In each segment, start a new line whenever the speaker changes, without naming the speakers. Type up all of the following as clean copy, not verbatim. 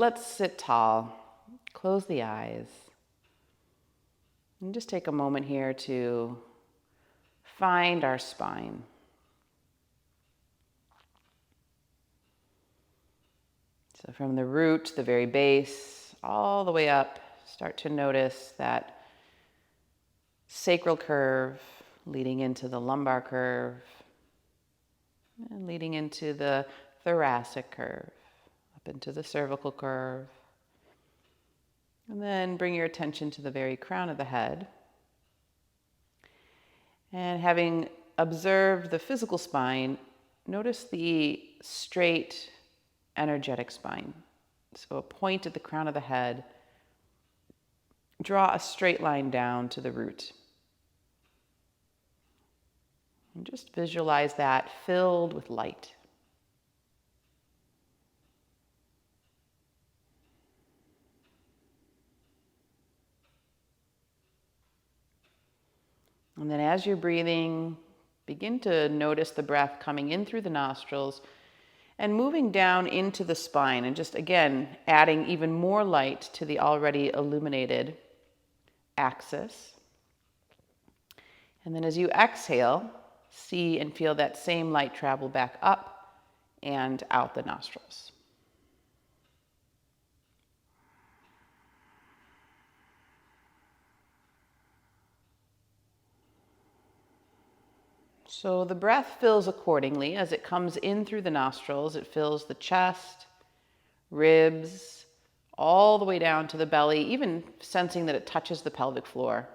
Let's sit tall, close the eyes, and just take a moment here to find our spine. So from the root, the very base, all the way up, start to notice that sacral curve leading into the lumbar curve and leading into the thoracic curve, up into the cervical curve. And then bring your attention to the very crown of the head. And having observed the physical spine, notice the straight, energetic spine. So a point at the crown of the head. Draw a straight line down to the root. And just visualize that filled with light. And then as you're breathing, begin to notice the breath coming in through the nostrils and moving down into the spine, and just again adding even more light to the already illuminated axis. And then as you exhale, see and feel that same light travel back up and out the nostrils. So the breath fills accordingly. As it comes in through the nostrils, it fills the chest, ribs, all the way down to the belly, even sensing that it touches the pelvic floor.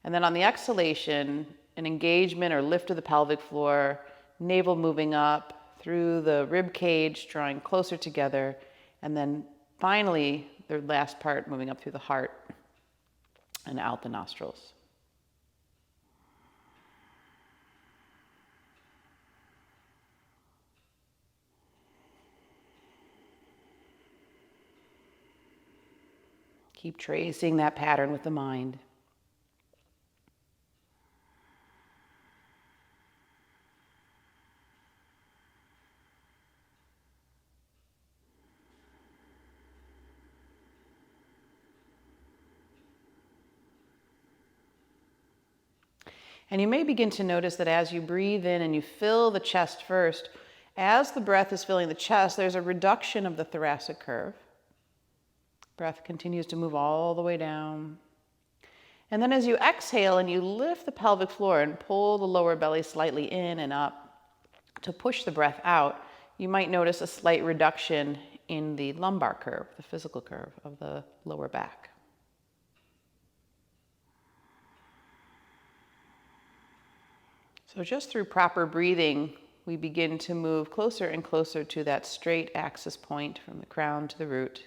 And then on the exhalation, an engagement or lift of the pelvic floor, navel moving up through the rib cage, drawing closer together, and then finally, the last part moving up through the heart and out the nostrils. Keep tracing that pattern with the mind. And you may begin to notice that as you breathe in and you fill the chest first, as the breath is filling the chest, there's a reduction of the thoracic curve. Breath continues to move all the way down. And then as you exhale and you lift the pelvic floor and pull the lower belly slightly in and up to push the breath out, you might notice a slight reduction in the lumbar curve, the physical curve of the lower back. So just through proper breathing, we begin to move closer and closer to that straight axis point from the crown to the root.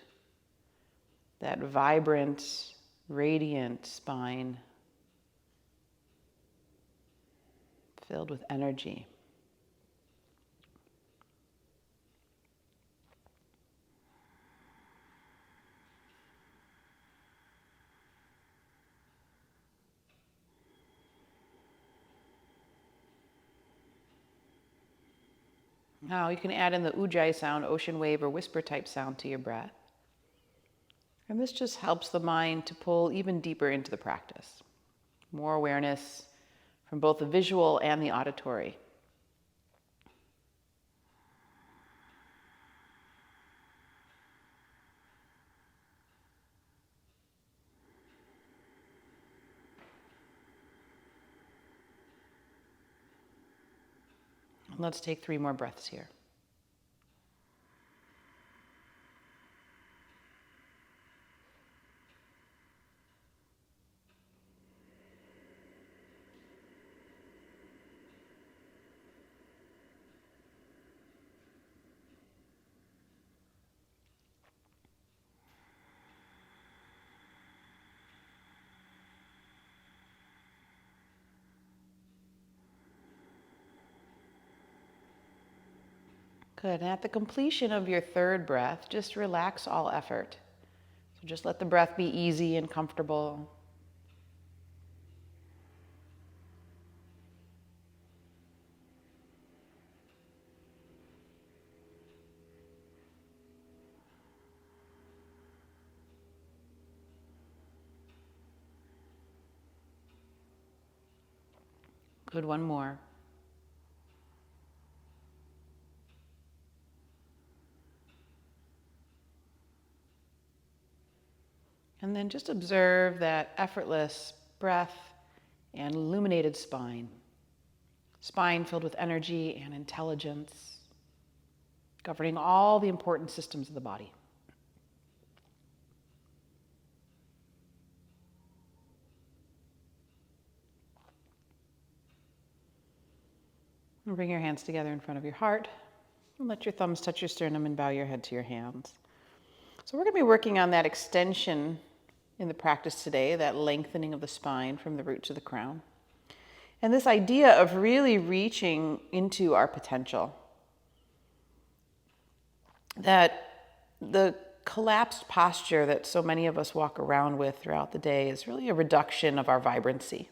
That vibrant, radiant spine filled with energy. Now you can add in the ujjayi sound, ocean wave or whisper type sound to your breath. And this just helps the mind to pull even deeper into the practice. More awareness from both the visual and the auditory. Let's take 3 more breaths here. Good. And at the completion of your 3rd breath, just relax all effort. So just let the breath be easy and comfortable. Good, one more. And then just observe that effortless breath and illuminated spine. Spine filled with energy and intelligence, governing all the important systems of the body. And bring your hands together in front of your heart. And let your thumbs touch your sternum and bow your head to your hands. So we're going to be working on that extension in the practice today, that lengthening of the spine from the root to the crown. And this idea of really reaching into our potential. That the collapsed posture that so many of us walk around with throughout the day is really a reduction of our vibrancy.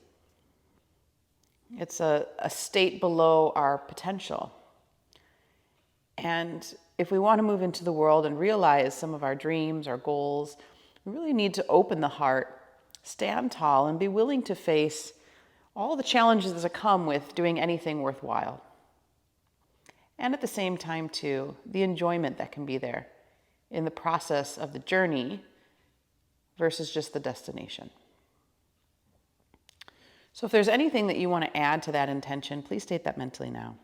It's a state below our potential. And if we want to move into the world and realize some of our dreams, our goals, we really need to open the heart, stand tall, and be willing to face all the challenges that come with doing anything worthwhile. And at the same time, too, the enjoyment that can be there in the process of the journey versus just the destination. So if there's anything that you want to add to that intention, please state that mentally now.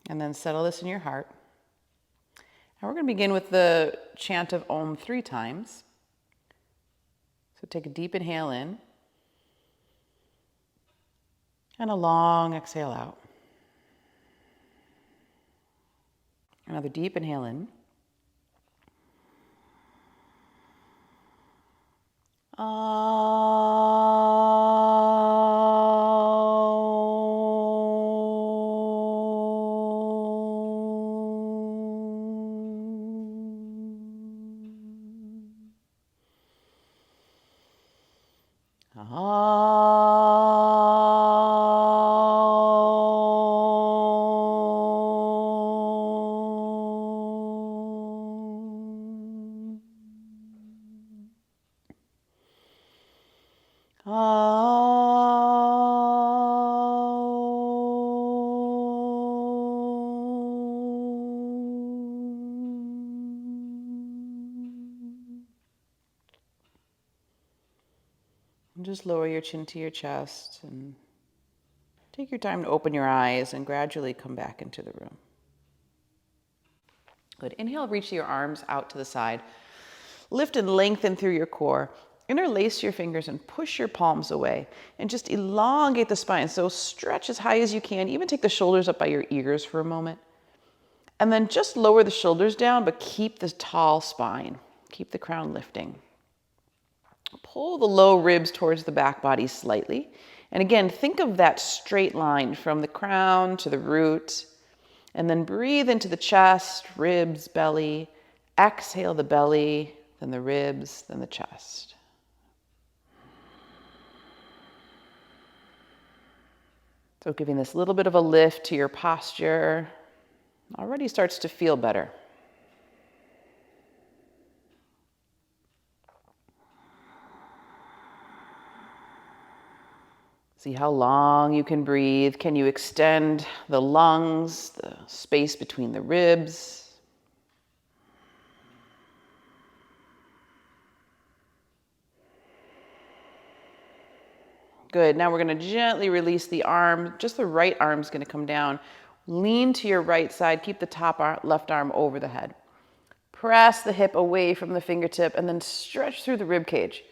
And then settle this in your heart. And we're going to begin with the chant of Om 3 times. So take a deep inhale in. And a long exhale out. Another deep inhale in. Just lower your chin to your chest and take your time to open your eyes and gradually come back into the room. Good. Inhale, reach your arms out to the side. Lift and lengthen through your core. Interlace your fingers and push your palms away and just elongate the spine. So stretch as high as you can. Even take the shoulders up by your ears for a moment. And then just lower the shoulders down, but keep the tall spine. Keep the crown lifting. Pull the low ribs towards the back body slightly. And again, think of that straight line from the crown to the root. And then breathe into the chest, ribs, belly. Exhale the belly, then the ribs, then the chest. So giving this little bit of a lift to your posture already starts to feel better. See how long you can breathe. Can you extend the lungs, the space between the ribs? Good. Now we're going to gently release the arm. Just the right arm is going to come down. Lean to your right side. Keep the left arm over the head. Press the hip away from the fingertip and then stretch through the rib cage.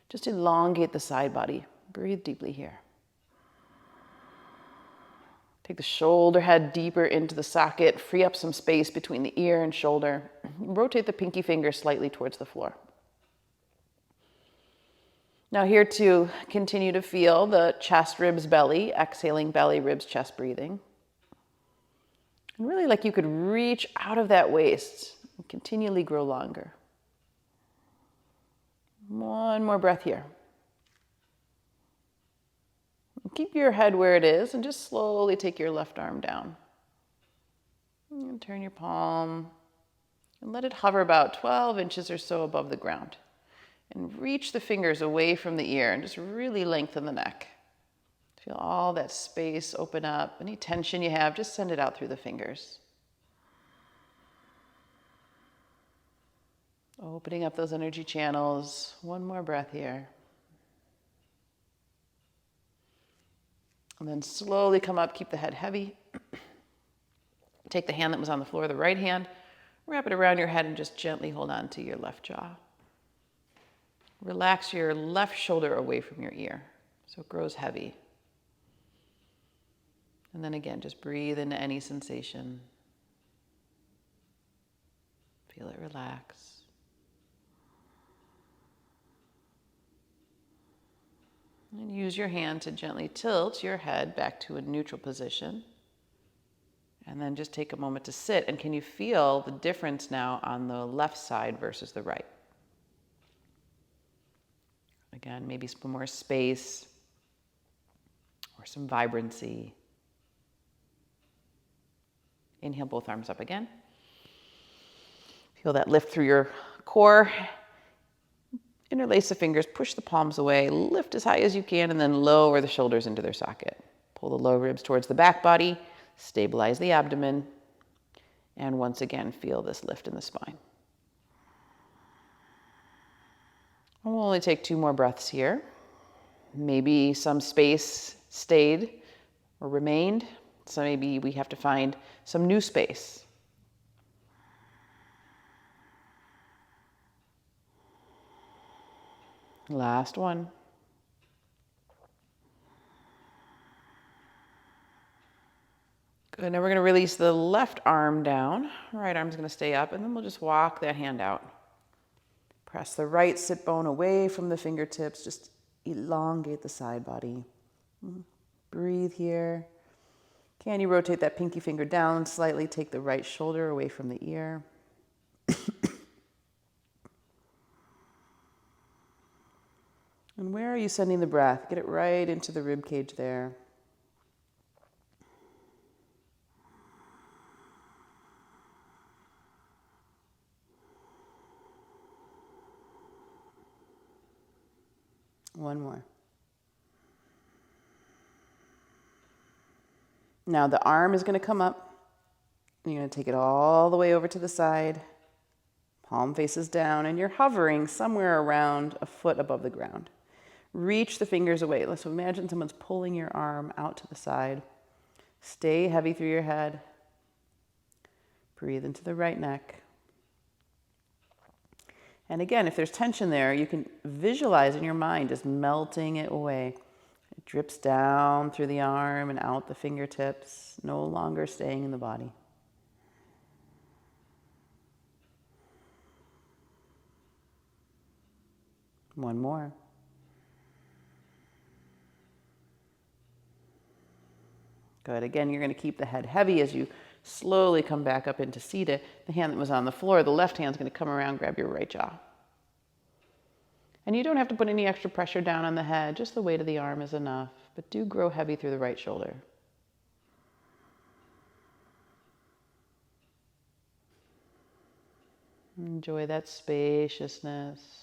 Just elongate the side body. Breathe deeply here. Take the shoulder head deeper into the socket. Free up some space between the ear and shoulder. Rotate the pinky finger slightly towards the floor. Now here to continue to feel the chest, ribs, belly. Exhaling belly, ribs, chest breathing. And really like you could reach out of that waist and continually grow longer. One more breath here. Keep your head where it is and just slowly take your left arm down. And turn your palm and let it hover about 12 inches or so above the ground. And reach the fingers away from the ear and just really lengthen the neck. Feel all that space open up. Any tension you have, just send it out through the fingers. Opening up those energy channels. One more breath here. And then slowly come up, keep the head heavy. Take the hand that was on the floor, the right hand, wrap it around your head and just gently hold on to your left jaw. Relax your left shoulder away from your ear so it grows heavy. And then again, just breathe into any sensation. Feel it relax. And use your hand to gently tilt your head back to a neutral position. And then just take a moment to sit. And can you feel the difference now on the left side versus the right? Again, maybe some more space or some vibrancy. Inhale, both arms up again. Feel that lift through your core. Interlace the fingers, push the palms away, lift as high as you can, and then lower the shoulders into their socket. Pull the low ribs towards the back body, stabilize the abdomen, and once again, feel this lift in the spine. We'll only take 2 more breaths here. Maybe some space stayed or remained, so maybe we have to find some new space. Last one. Good, now we're going to release the left arm down. Right arm's going to stay up, and then we'll just walk that hand out. Press the right sit bone away from the fingertips. Just elongate the side body. Breathe here. Can you rotate that pinky finger down slightly? Take the right shoulder away from the ear. And where are you sending the breath? Get it right into the rib cage there. One more. Now the arm is going to come up. You're going to take it all the way over to the side. Palm faces down, and you're hovering somewhere around a foot above the ground. Reach the fingers away. So imagine someone's pulling your arm out to the side. Stay heavy through your head. Breathe into the right neck. And again, if there's tension there, you can visualize in your mind just melting it away. It drips down through the arm and out the fingertips, no longer staying in the body. One more. Good. Again, you're going to keep the head heavy as you slowly come back up into seated. The hand that was on the floor, the left hand's going to come around, grab your right jaw. And you don't have to put any extra pressure down on the head. Just the weight of the arm is enough. But do grow heavy through the right shoulder. Enjoy that spaciousness.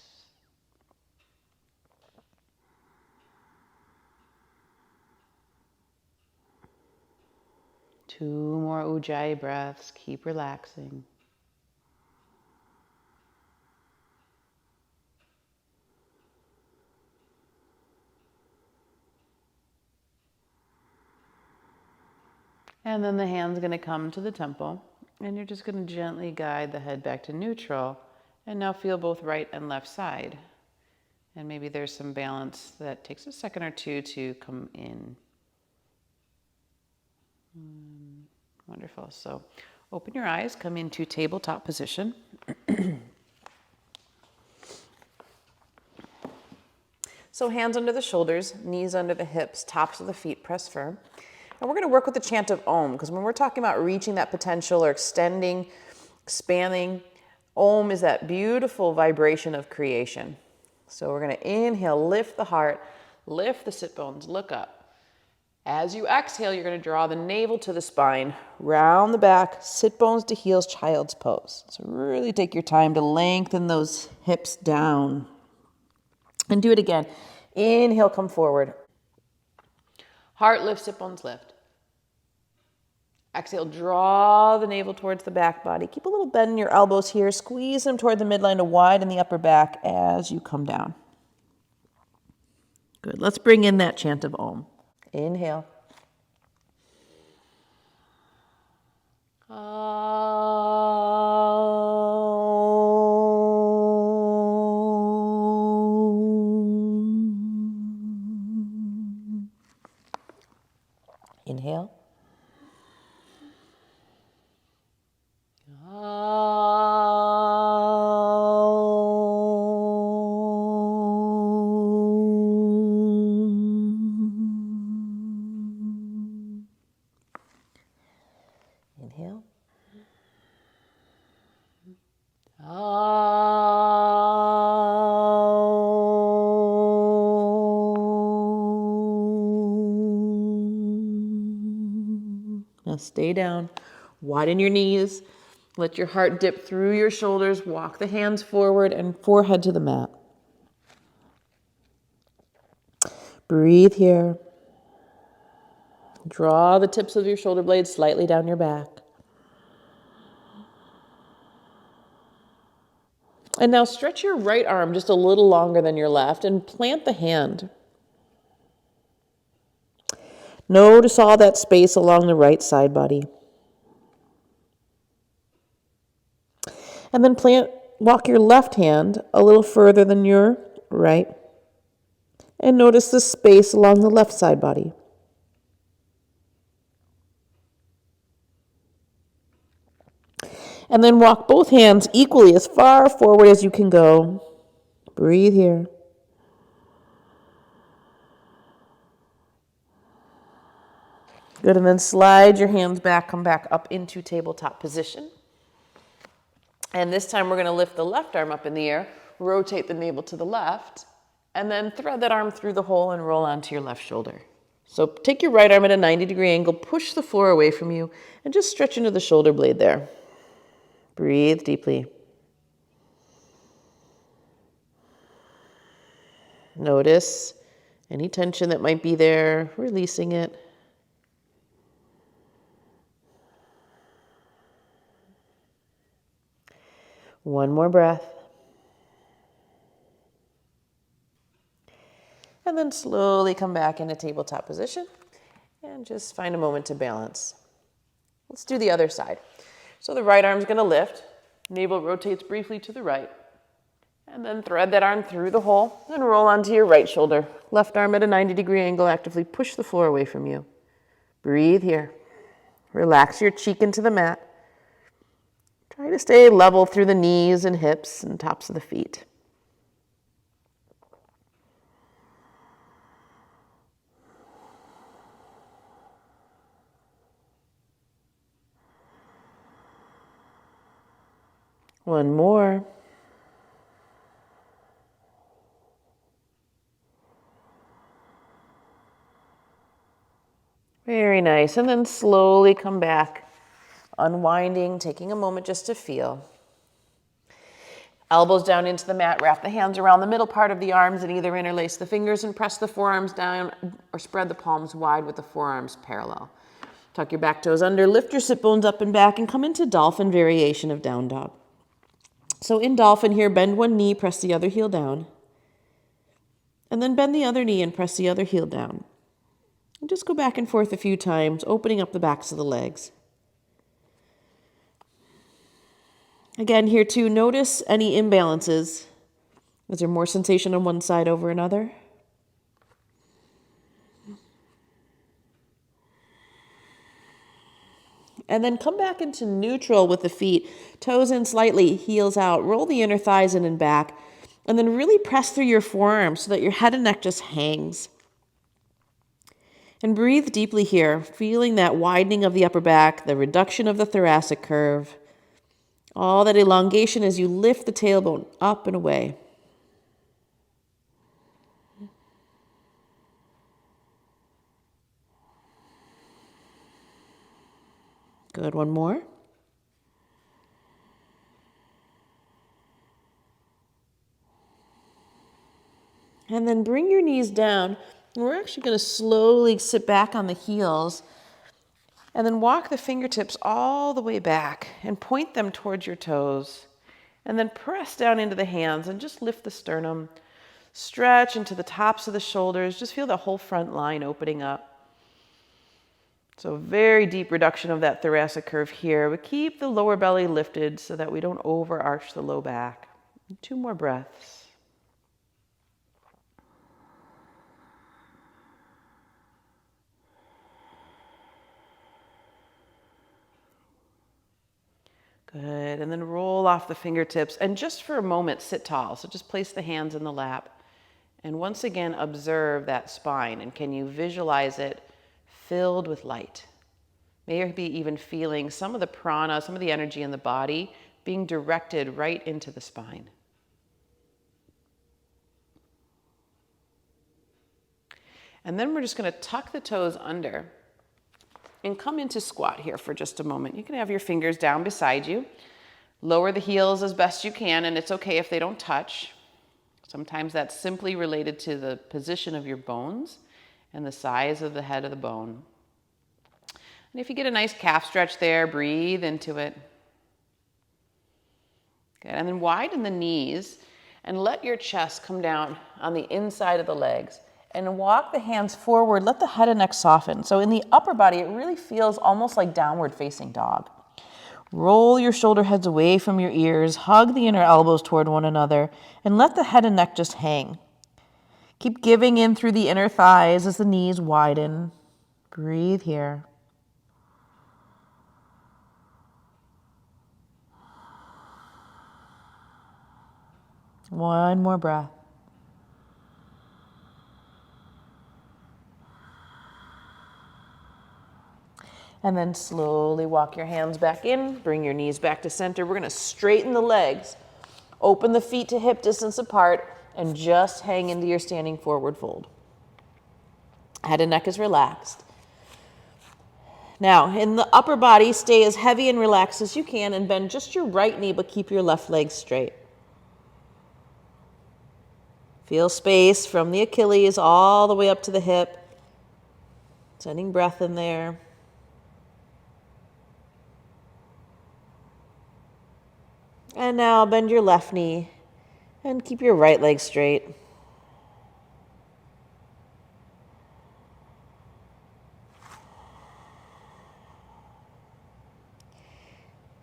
Two more Ujjayi breaths. Keep relaxing. And then the hand's going to come to the temple, and you're just going to gently guide the head back to neutral. And now feel both right and left side. And maybe there's some balance that takes a second or two to come in. Wonderful. So open your eyes, come into tabletop position. So hands under the shoulders, knees under the hips, tops of the feet press firm. And we're going to work with the chant of Om, because when we're talking about reaching that potential or extending, expanding, Om is that beautiful vibration of creation. So we're going to inhale, lift the heart, lift the sit bones, look up. As you exhale, you're going to draw the navel to the spine, round the back, sit bones to heels, child's pose. So really take your time to lengthen those hips down. And do it again. Inhale, come forward. Heart lift, sit bones lift. Exhale, draw the navel towards the back body. Keep a little bend in your elbows here. Squeeze them toward the midline to widen the upper back as you come down. Good. Let's bring in that chant of Om. Inhale. Inhale. Inhale. Now stay down. Widen your knees. Let your heart dip through your shoulders. Walk the hands forward and forehead to the mat. Breathe here. Draw the tips of your shoulder blades slightly down your back. And now stretch your right arm just a little longer than your left and plant the hand. Notice all that space along the right side body. And then walk your left hand a little further than your right. And notice the space along the left side body. And then walk both hands equally as far forward as you can go. Breathe here. Good, and then slide your hands back, come back up into tabletop position. And this time we're going to lift the left arm up in the air, rotate the navel to the left, and then thread that arm through the hole and roll onto your left shoulder. So take your right arm at a 90-degree angle, push the floor away from you, and just stretch into the shoulder blade there. Breathe deeply. Notice any tension that might be there, releasing it. One more breath. And then slowly come back into tabletop position and just find a moment to balance. Let's do the other side. So the right arm's going to lift, navel rotates briefly to the right, and then thread that arm through the hole and roll onto your right shoulder. Left arm at a 90-degree angle, actively push the floor away from you. Breathe here. Relax your cheek into the mat. Try to stay level through the knees and hips and tops of the feet. One more. Very nice. And then slowly come back, unwinding, taking a moment just to feel. Elbows down into the mat, wrap the hands around the middle part of the arms and either interlace the fingers and press the forearms down or spread the palms wide with the forearms parallel. Tuck your back toes under, lift your sit bones up and back and come into dolphin variation of down dog. So in dolphin here, bend one knee, press the other heel down. And then bend the other knee and press the other heel down. And just go back and forth a few times, opening up the backs of the legs. Again, here too, notice any imbalances. Is there more sensation on one side over another? And then come back into neutral with the feet. Toes in slightly, heels out. Roll the inner thighs in and back. And then really press through your forearms so that your head and neck just hangs. And breathe deeply here, feeling that widening of the upper back, the reduction of the thoracic curve. All that elongation as you lift the tailbone up and away. Good, one more. And then bring your knees down. And we're actually going to slowly sit back on the heels. And then walk the fingertips all the way back and point them towards your toes. And then press down into the hands and just lift the sternum. Stretch into the tops of the shoulders. Just feel the whole front line opening up. So very deep reduction of that thoracic curve here. But keep the lower belly lifted so that we don't overarch the low back. 2 more breaths. Good, and then roll off the fingertips, and just for a moment, sit tall. So just place the hands in the lap, and once again, observe that spine, and can you visualize it filled with light? Maybe even feeling some of the prana, some of the energy in the body being directed right into the spine. And then we're just going to tuck the toes under and come into squat here for just a moment. You can have your fingers down beside you. Lower the heels as best you can, and it's okay if they don't touch. Sometimes that's simply related to the position of your bones and the size of the head of the bone. And if you get a nice calf stretch there, breathe into it. Good. And then widen the knees and let your chest come down on the inside of the legs. And walk the hands forward. Let the head and neck soften. So in the upper body, it really feels almost like downward facing dog. Roll your shoulder heads away from your ears. Hug the inner elbows toward one another. And let the head and neck just hang. Keep giving in through the inner thighs as the knees widen. Breathe here. One more breath. And then slowly walk your hands back in, bring your knees back to center. We're going to straighten the legs, open the feet to hip distance apart, and just hang into your standing forward fold. Head and neck is relaxed. Now, in the upper body, stay as heavy and relaxed as you can and bend just your right knee, but keep your left leg straight. Feel space from the Achilles all the way up to the hip. Sending breath in there. And now bend your left knee and keep your right leg straight.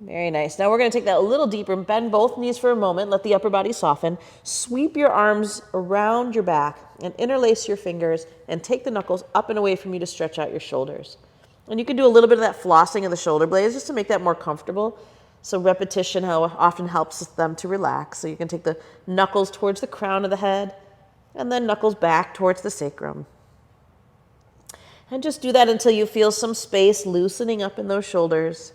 Very nice. Now we're going to take that a little deeper and bend both knees for a moment. Let the upper body soften. Sweep your arms around your back and interlace your fingers and take the knuckles up and away from you to stretch out your shoulders. And you can do a little bit of that flossing of the shoulder blades just to make that more comfortable. So repetition often helps them to relax. So you can take the knuckles towards the crown of the head and then knuckles back towards the sacrum. And just do that until you feel some space loosening up in those shoulders.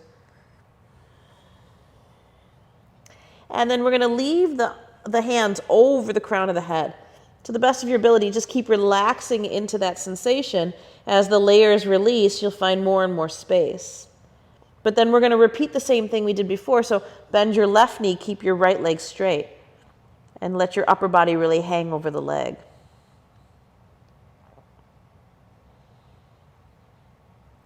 And then we're going to leave the hands over the crown of the head. To the best of your ability, just keep relaxing into that sensation. As the layers release, you'll find more and more space. But then we're going to repeat the same thing we did before. So bend your left knee, keep your right leg straight, and let your upper body really hang over the leg.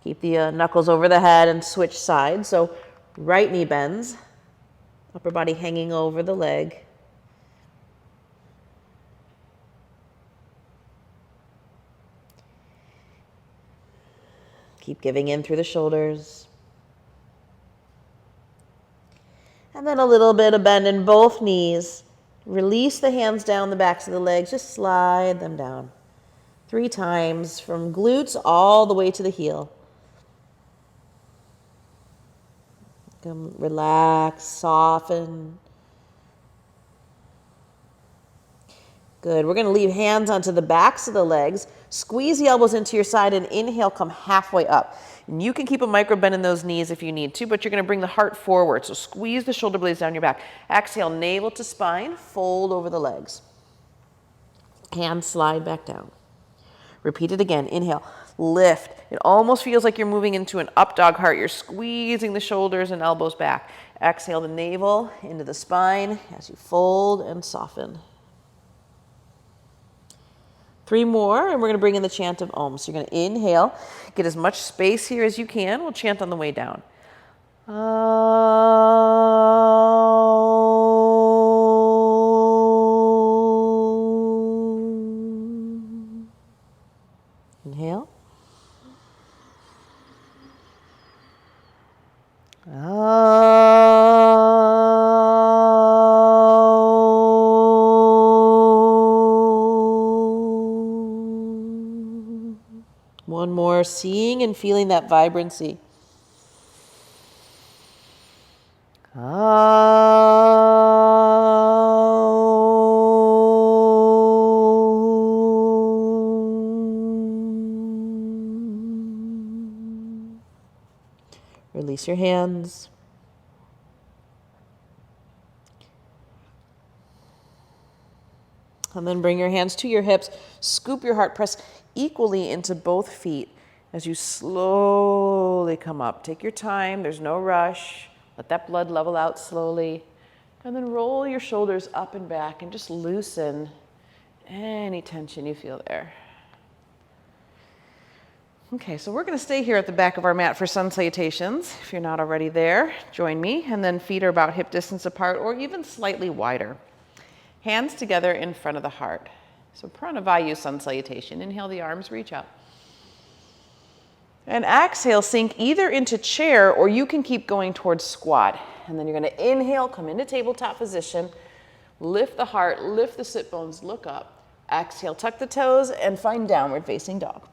Keep the knuckles over the head and switch sides. So right knee bends, upper body hanging over the leg. Keep giving in through the shoulders. And then a little bit of bend in both knees. Release the hands down the backs of the legs. Just slide them down. 3 times from glutes all the way to the heel. Come relax, soften. Good. We're going to leave hands onto the backs of the legs. Squeeze the elbows into your side and inhale, come halfway up. And you can keep a micro bend in those knees if you need to, but you're going to bring the heart forward. So squeeze the shoulder blades down your back. Exhale, navel to spine, fold over the legs. Hands slide back down. Repeat it again. Inhale, lift. It almost feels like you're moving into an up dog heart. You're squeezing the shoulders and elbows back. Exhale the navel into the spine as you fold and soften.
3 more, and we're going to bring in the chant of Om. So you're going to inhale, get as much space here as you can. We'll chant on the way down. Inhale. One more, seeing and feeling that vibrancy. Release your hands. And then bring your hands to your hips. Scoop your heart. Press equally into both feet as you slowly come up. Take your time. There's no rush. Let that blood level out slowly. And then roll your shoulders up and back and just loosen any tension you feel there. Okay, so we're going to stay here at the back of our mat for sun salutations. If you're not already there, join me. And then feet are about hip distance apart or even slightly wider. Hands together in front of the heart. So Pranavayu sun salutation. Inhale, the arms reach up. And exhale, sink either into chair or you can keep going towards squat. And then you're going to inhale, come into tabletop position. Lift the heart, lift the sit bones, look up. Exhale, tuck the toes and find downward facing dog.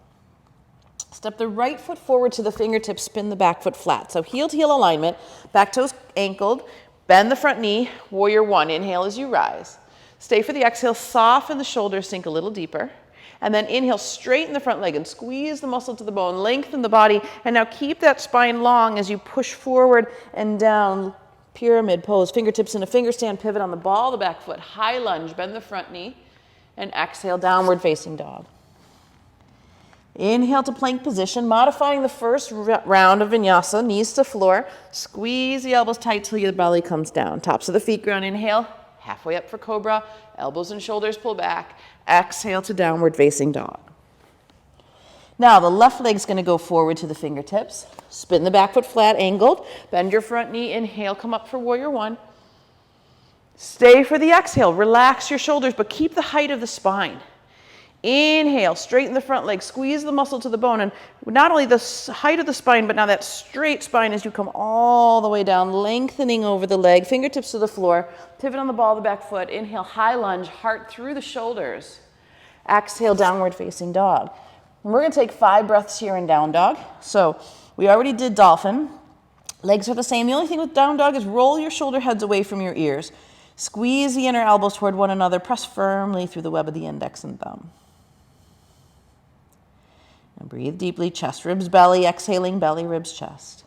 Step the right foot forward to the fingertips, spin the back foot flat. So heel to heel alignment, back toes ankled, bend the front knee, warrior one. Inhale as you rise. Stay for the exhale, soften the shoulders, sink a little deeper. And then inhale, straighten the front leg and squeeze the muscle to the bone, lengthen the body. And now keep that spine long as you push forward and down, pyramid pose. Fingertips in a finger stand, pivot on the ball, the back foot, high lunge, bend the front knee. And exhale, downward facing dog. Inhale to plank position, modifying the first round of Vinyasa, knees to floor. Squeeze the elbows tight till your belly comes down. Tops of the feet ground, inhale. Halfway up for cobra, elbows and shoulders pull back. Exhale to downward facing dog. Now the left leg's going to go forward to the fingertips. Spin the back foot flat, angled. Bend your front knee, inhale, come up for warrior one. Stay for the exhale, relax your shoulders, but keep the height of the spine. Inhale, straighten the front leg, squeeze the muscle to the bone, and not only the height of the spine, but now that straight spine as you come all the way down, lengthening over the leg, fingertips to the floor, pivot on the ball of the back foot, inhale, high lunge, heart through the shoulders. Exhale, downward facing dog. And we're going to take 5 breaths here in down dog. So we already did dolphin. Legs are the same. The only thing with down dog is roll your shoulder heads away from your ears. Squeeze the inner elbows toward one another. Press firmly through the web of the index and thumb. And breathe deeply, chest, ribs, belly, exhaling, belly, ribs, chest.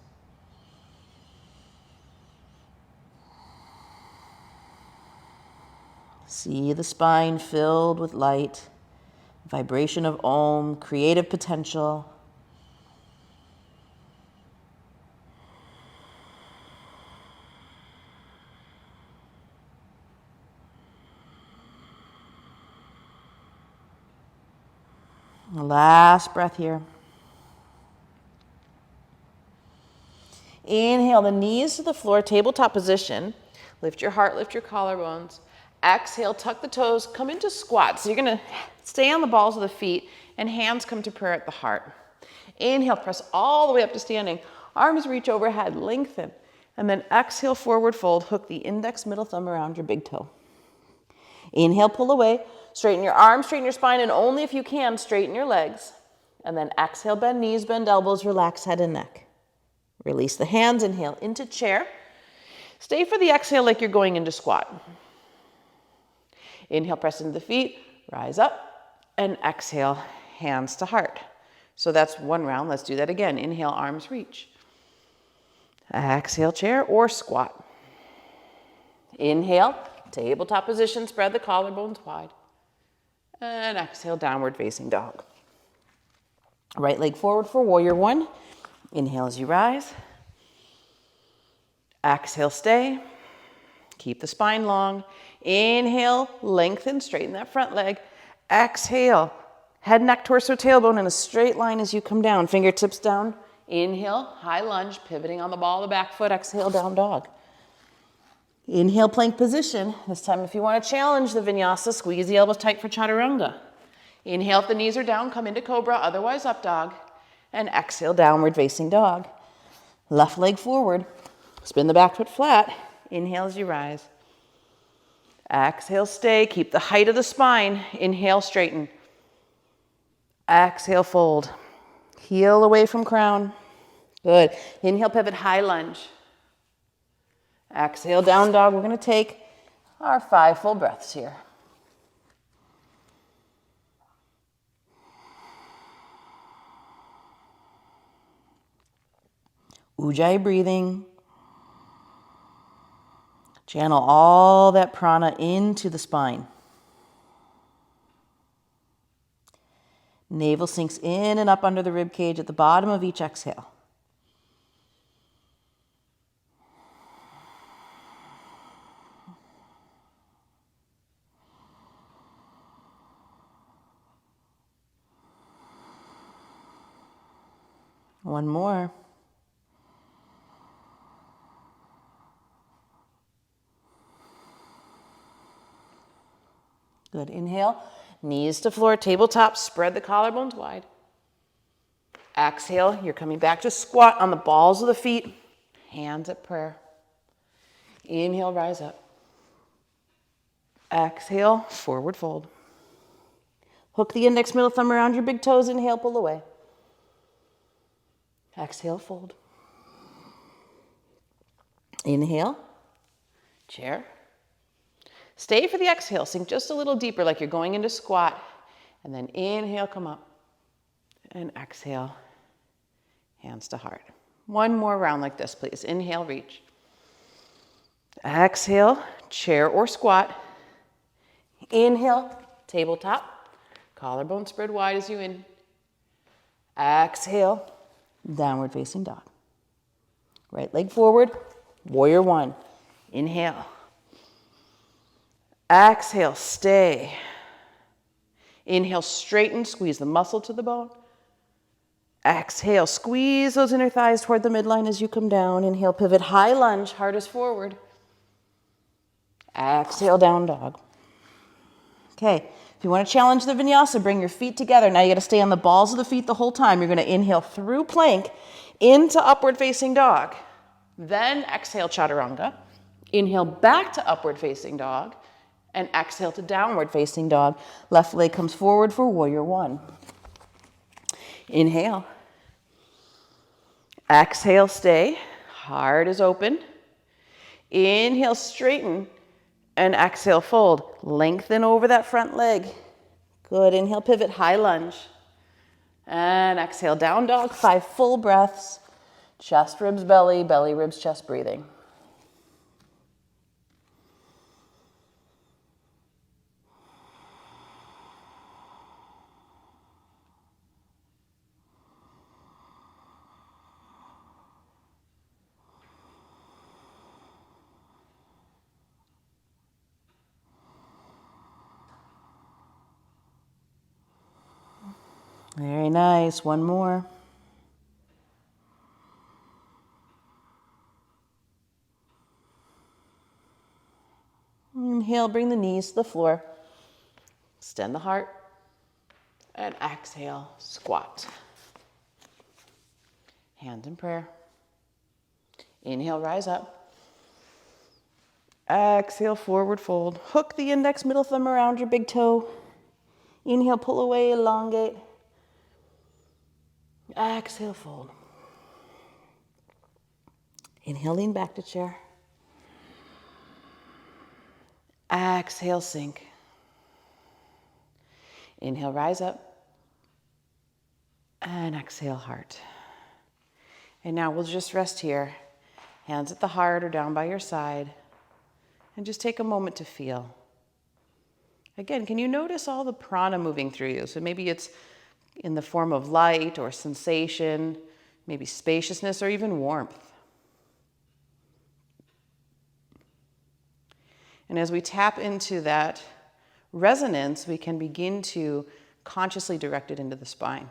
See the spine filled with light, vibration of Om, creative potential. Last breath here. Inhale the knees to the floor, tabletop position. Lift your heart, lift your collarbones. Exhale, tuck the toes, come into squat. So you're going to stay on the balls of the feet and hands come to prayer at the heart. Inhale, press all the way up to standing. Arms reach overhead, lengthen. And then exhale, forward fold. Hook the index, middle thumb around your big toe. Inhale, pull away. Straighten your arms, straighten your spine, and only if you can, straighten your legs. And then exhale, bend knees, bend elbows, relax head and neck. Release the hands, inhale into chair. Stay for the exhale like you're going into squat. Inhale, press into the feet, rise up, and exhale, hands to heart. So that's one round. Let's do that again. Inhale, arms reach. Exhale, chair or squat. Inhale, tabletop position, spread the collarbones wide. And exhale, downward facing dog. Right leg forward for warrior one. Inhale as you rise. Exhale, stay. Keep the spine long. Inhale, lengthen, straighten that front leg. Exhale, Head, neck, torso, tailbone in a straight line as you come down. Fingertips down. Inhale, high lunge, pivoting on the ball of the back foot. Exhale, down dog. Inhale, plank position. This time, if you want to challenge the vinyasa, squeeze the elbows tight for chaturanga. Inhale if the knees are down, come into cobra, otherwise up dog. And exhale, downward facing dog. Left leg forward. Spin the back foot flat. Inhale as you rise. Exhale, stay. Keep the height of the spine. Inhale, straighten. Exhale, fold. Heel away from crown. Good. Inhale, pivot, high lunge. Exhale, down dog. We're going to take our 5 full breaths here. Ujjayi breathing. Channel all that prana into the spine. Navel sinks in and up under the rib cage at the bottom of each exhale. One more. Good. Inhale, knees to floor, tabletop, spread the collarbones wide. Exhale, you're coming back to squat on the balls of the feet, hands at prayer. Inhale, rise up. Exhale, forward fold. Hook the index middle thumb around your big toes. Inhale, pull away. Exhale, fold. Inhale, chair. Stay for the exhale. Sink just a little deeper like you're going into squat. And then inhale, come up. And exhale, hands to heart. One more round like this, please. Inhale, reach. Exhale, chair or squat. Inhale, tabletop. Collarbone spread wide as you in. Exhale, downward facing dog. Right leg forward, warrior one. Inhale. Exhale, stay. Inhale, straighten, squeeze the muscle to the bone. Exhale, squeeze those inner thighs toward the midline as you come down. Inhale, pivot, high lunge, heart is forward. Exhale, down dog. Okay, if you want to challenge the vinyasa, bring your feet together. Now you got to stay on the balls of the feet the whole time. You're going to inhale through plank into upward facing dog. Then exhale, chaturanga. Inhale back to upward facing dog. And exhale to downward facing dog. Left leg comes forward for warrior one. Inhale. Exhale, stay. Heart is open. Inhale, straighten. And exhale, fold. Lengthen over that front leg. Good. Inhale, pivot, high lunge. And exhale, down dog. 5 full breaths. Chest, ribs, belly, belly, ribs, chest, breathing. Very nice. One more. Inhale, bring the knees to the floor. Extend the heart. And exhale, squat. Hands in prayer. Inhale, rise up. Exhale, forward fold. Hook the index middle thumb around your big toe. Inhale, pull away, elongate. Exhale, fold. Inhale, lean back to chair. Exhale, sink. Inhale, rise up. And exhale, heart. And now we'll just rest here. Hands at the heart or down by your side. And just take a moment to feel. Again, can you notice all the prana moving through you? So maybe it's in the form of light or sensation, maybe spaciousness or even warmth. And as we tap into that resonance, we can begin to
consciously directed into the spine.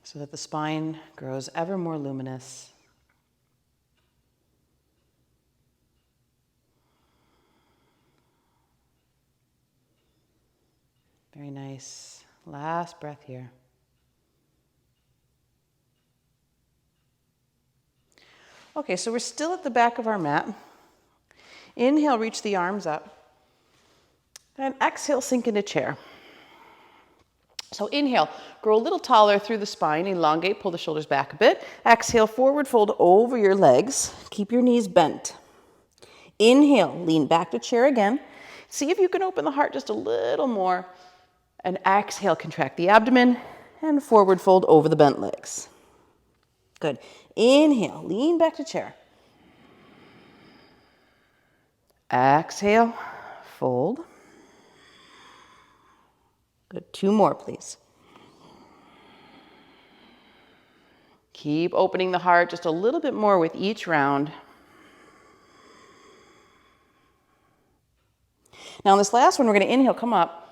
So that the spine grows ever more luminous. Very nice. Last breath here. Okay, so we're still at the back of our mat. Inhale, reach the arms up. And exhale, sink into chair. So inhale, grow a little taller through the spine, elongate, pull the shoulders back a bit. Exhale, forward fold over your legs. Keep your knees bent. Inhale, lean back to chair again. See if you can open the heart just a little more. And exhale, contract the abdomen and forward fold over the bent legs. Good. Inhale, lean back to chair. Exhale, fold. Good. 2 more, please. Keep opening the heart just a little bit more with each round. Now, on this last one, we're going to inhale, come up.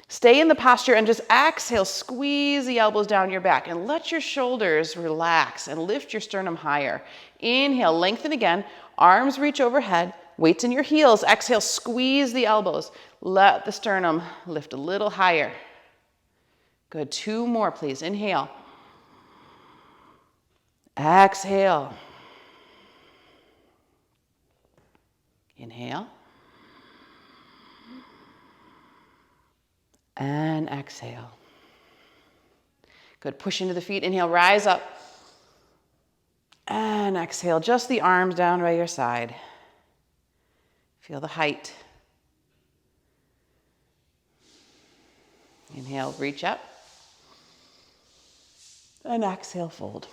Stay in the posture and just exhale, squeeze the elbows down your back and let your shoulders relax and lift your sternum higher. Inhale, lengthen again, arms reach overhead, weights in your heels. Exhale, squeeze the elbows. Let the sternum lift a little higher. Good, 2 more, please. Inhale. Exhale. Inhale. And exhale. Good, push into the feet. Inhale, rise up. And exhale, just the arms down by your side. Feel the height. Inhale, reach up. And exhale, fold.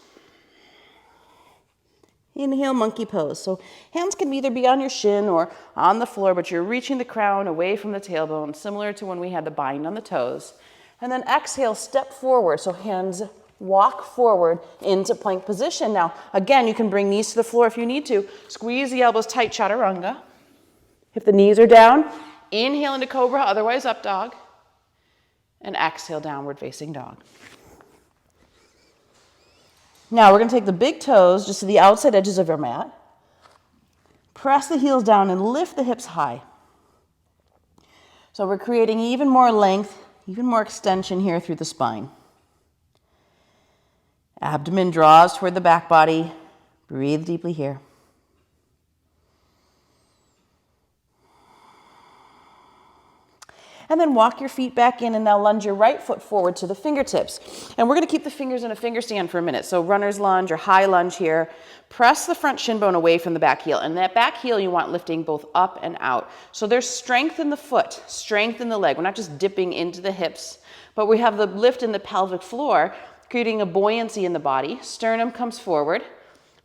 Inhale, monkey pose. So hands can either be on your shin or on the floor, but you're reaching the crown away from the tailbone, similar to when we had the bind on the toes. And then exhale, step forward. So hands walk forward into plank position. Now, again, you can bring knees to the floor if you need to. Squeeze the elbows tight, chaturanga. If the knees are down, inhale into cobra, otherwise up dog. And exhale, downward facing dog. Now we're going to take the big toes just to the outside edges of your mat. Press the heels down and lift the hips high. So we're creating even more length, even more extension here through the spine. Abdomen draws toward the back body. Breathe deeply here. And then walk your feet back in and now lunge your right foot forward to the fingertips. And we're going to keep the fingers in a finger stand for a minute. So runner's lunge or high lunge here. Press the front shin bone away from the back heel. And that back heel you want lifting both up and out. So there's strength in the foot, strength in the leg. We're not just dipping into the hips, but we have the lift in the pelvic floor, creating a buoyancy in the body. Sternum comes forward.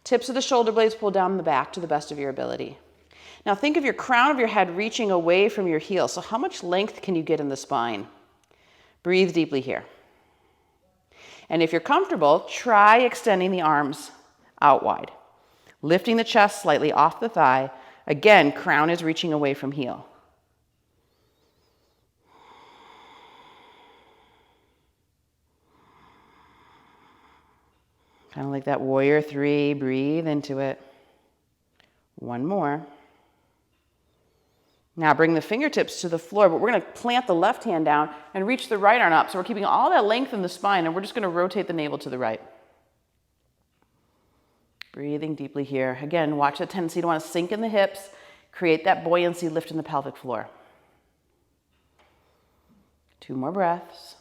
Tips of the shoulder blades pull down the back to the best of your ability. Now think of your crown of your head reaching away from your heel. So how much length can you get in the spine? Breathe deeply here. And if you're comfortable, try extending the arms out wide. Lifting the chest slightly off the thigh. Again, crown is reaching away from heel. Kind of like that warrior 3. Breathe into it. 1 more. Now bring the fingertips to the floor, but we're going to plant the left hand down and reach the right arm up. So we're keeping all that length in the spine, and we're just going to rotate the navel to the right. Breathing deeply here. Again, watch the tendency to want to sink in the hips, create that buoyancy, lift in the pelvic floor. 2 more breaths.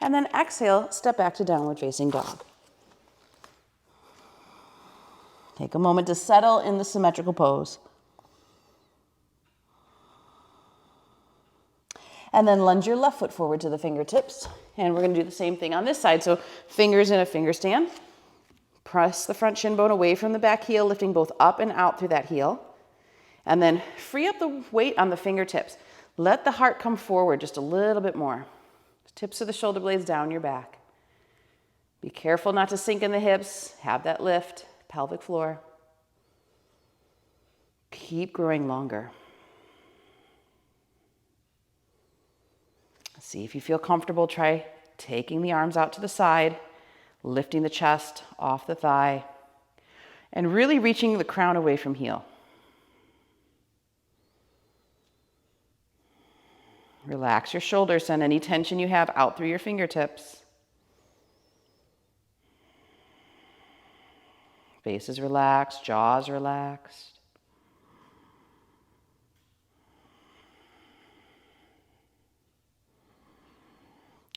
And then exhale, step back to downward facing dog. Take a moment to settle in the symmetrical pose. And then lunge your left foot forward to the fingertips. And we're going to do the same thing on this side. So fingers in a finger stand. Press the front shin bone away from the back heel, lifting both up and out through that heel. And then free up the weight on the fingertips. Let the heart come forward just a little bit more. Tips of the shoulder blades down your back.
Be careful not to sink in the hips. Have that lift, pelvic floor. Keep growing longer. See if you feel comfortable. Try taking the arms out to the side, lifting the chest off the thigh, and really reaching the crown away from heel. Relax your shoulders, send any tension you have out through your fingertips. Face is relaxed, jaws relaxed.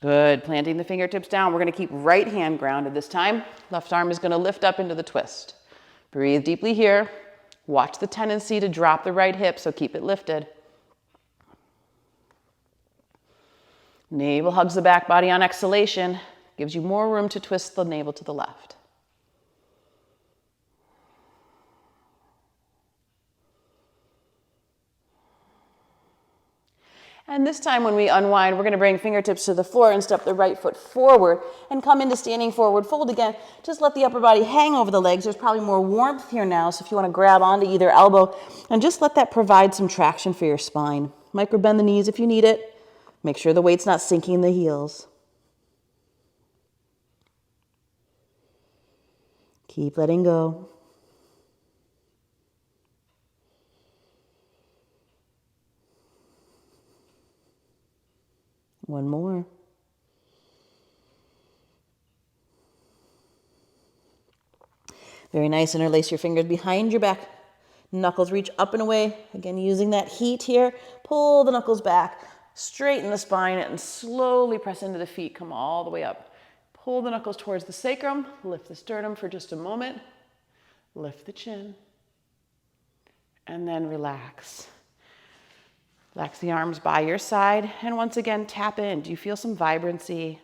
Good, planting the fingertips down. We're gonna keep right hand grounded this time. Left arm is gonna lift up into the twist. Breathe deeply here. Watch the tendency to drop the right hip, so keep it lifted. Navel hugs the back body on exhalation. Gives you more room to twist the navel to the left. And this time when we unwind, we're going to bring fingertips to the floor and step the right foot forward and come into standing forward fold again. Just let the upper body hang over the legs. There's probably more warmth here now, so if you want to grab onto either elbow and just let that provide some traction for your spine. Micro bend the knees if you need it. Make sure the weight's not sinking in the heels. Keep letting go. One more. Very nice. Interlace your fingers behind your back. Knuckles reach up and away. Again, using that heat here. Pull the knuckles back. Straighten the spine and slowly press into the feet. Come all the way up. Pull the knuckles towards the sacrum. Lift the sternum for just a moment. Lift the chin. And then relax. Relax the arms by your side, and once again, tap in. Do you feel some vibrancy,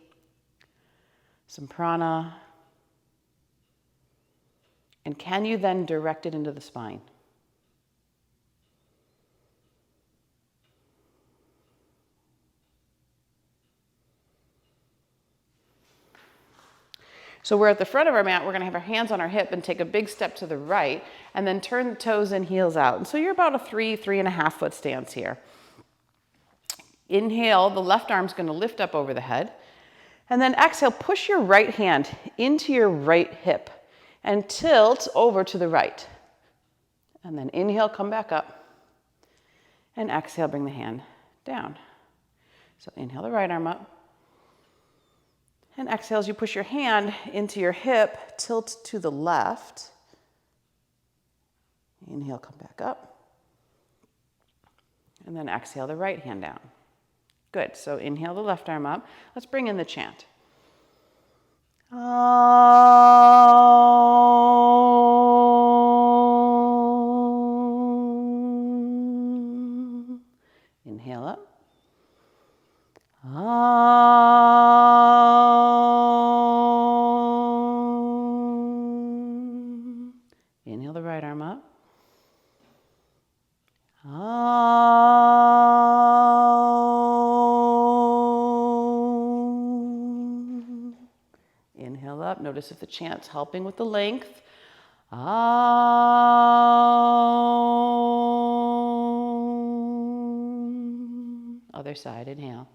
some prana? And can you then direct it into the spine? So we're at the front of our mat. We're going to have our hands on our hip and take a big step to the right, and then turn the toes in, heels out. And so you're about a 3.5 foot stance here. Inhale, the left arm's going to lift up over the head. And then exhale, push your right hand into your right hip and tilt over to the right. And then inhale, come back up. And exhale, bring the hand down. So inhale the right arm up. And exhale as you push your hand into your hip, tilt to the left. Inhale, come back up. And then exhale the right hand down. Good, so inhale the left arm up. Let's bring in the chant. Inhale up. Inhale the right arm up. Inhale up. Notice if the chant's helping with the length. Other side, inhale.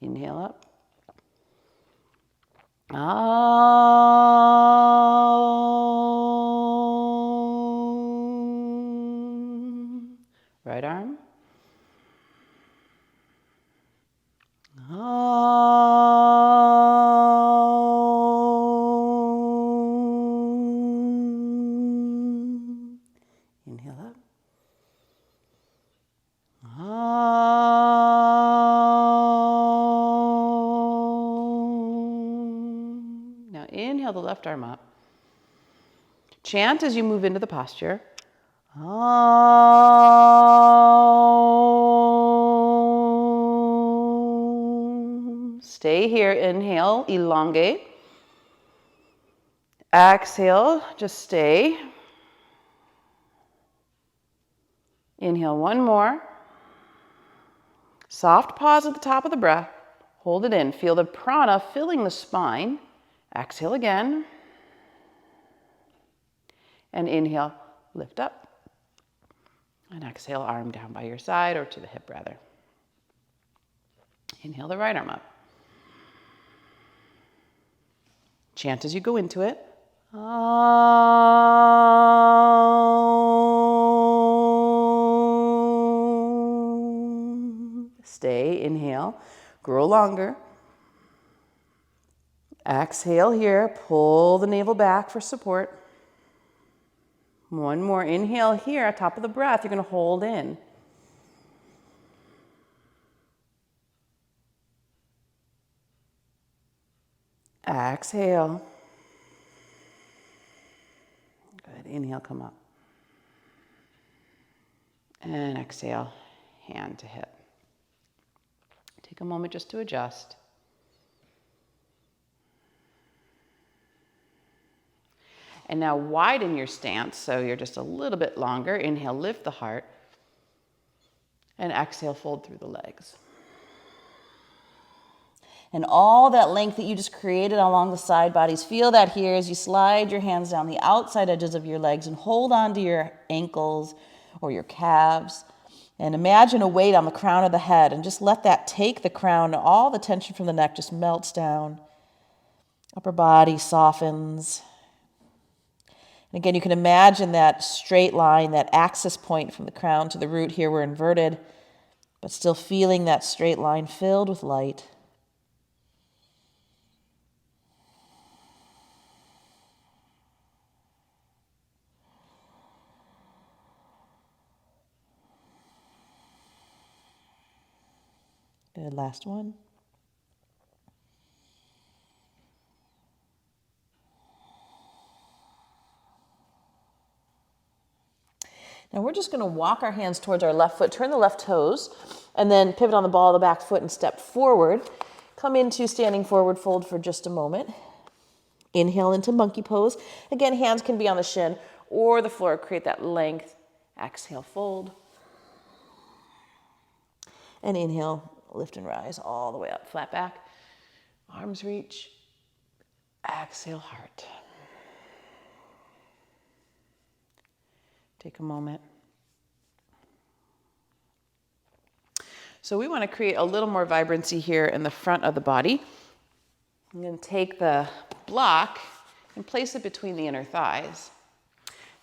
Inhale up. Right arm. Inhale up. Now inhale the left arm up. Chant as you move into the posture. Stay here. Inhale, elongate. Exhale, just stay.
Inhale one more. Soft pause at the top of the breath. Hold it in. Feel the prana filling the spine. Exhale again. And inhale, lift up. And exhale, arm down by your side or to the hip rather. Inhale the right arm up. Chant as you go into it. Stay, inhale, grow longer. Exhale here, pull the navel back for support. One more, inhale here, at top of the breath, you're gonna hold in. Exhale. Good, inhale, come up. And exhale, hand to hip. Take a moment just to adjust. And now widen your stance so you're just a little bit longer. Inhale, lift the heart. And exhale, fold through the legs. And all that length that you just created along the side bodies, feel that here as you slide your hands down the outside edges of your legs and hold on to your ankles or your calves. And imagine a weight on the crown of the head and just let that take the crown. All the tension from the neck just melts down. Upper body softens. And again, you can imagine that straight line, that axis point from the crown to the root. Here we're inverted, but still feeling that straight line filled with light. Good, last one. Now we're just going to walk our hands towards our left foot, turn the left toes, and then pivot on the ball of the back foot and step forward. Come into standing forward fold for just a moment. Inhale into monkey pose. Again, hands can be on the shin or the floor. Create that length. Exhale, fold. And inhale, lift and rise all the way up. Flat back. Arms reach. Exhale, heart. Take a moment. So we want to create a little more vibrancy here in the front of the body. I'm going to take the block and place it between the inner thighs.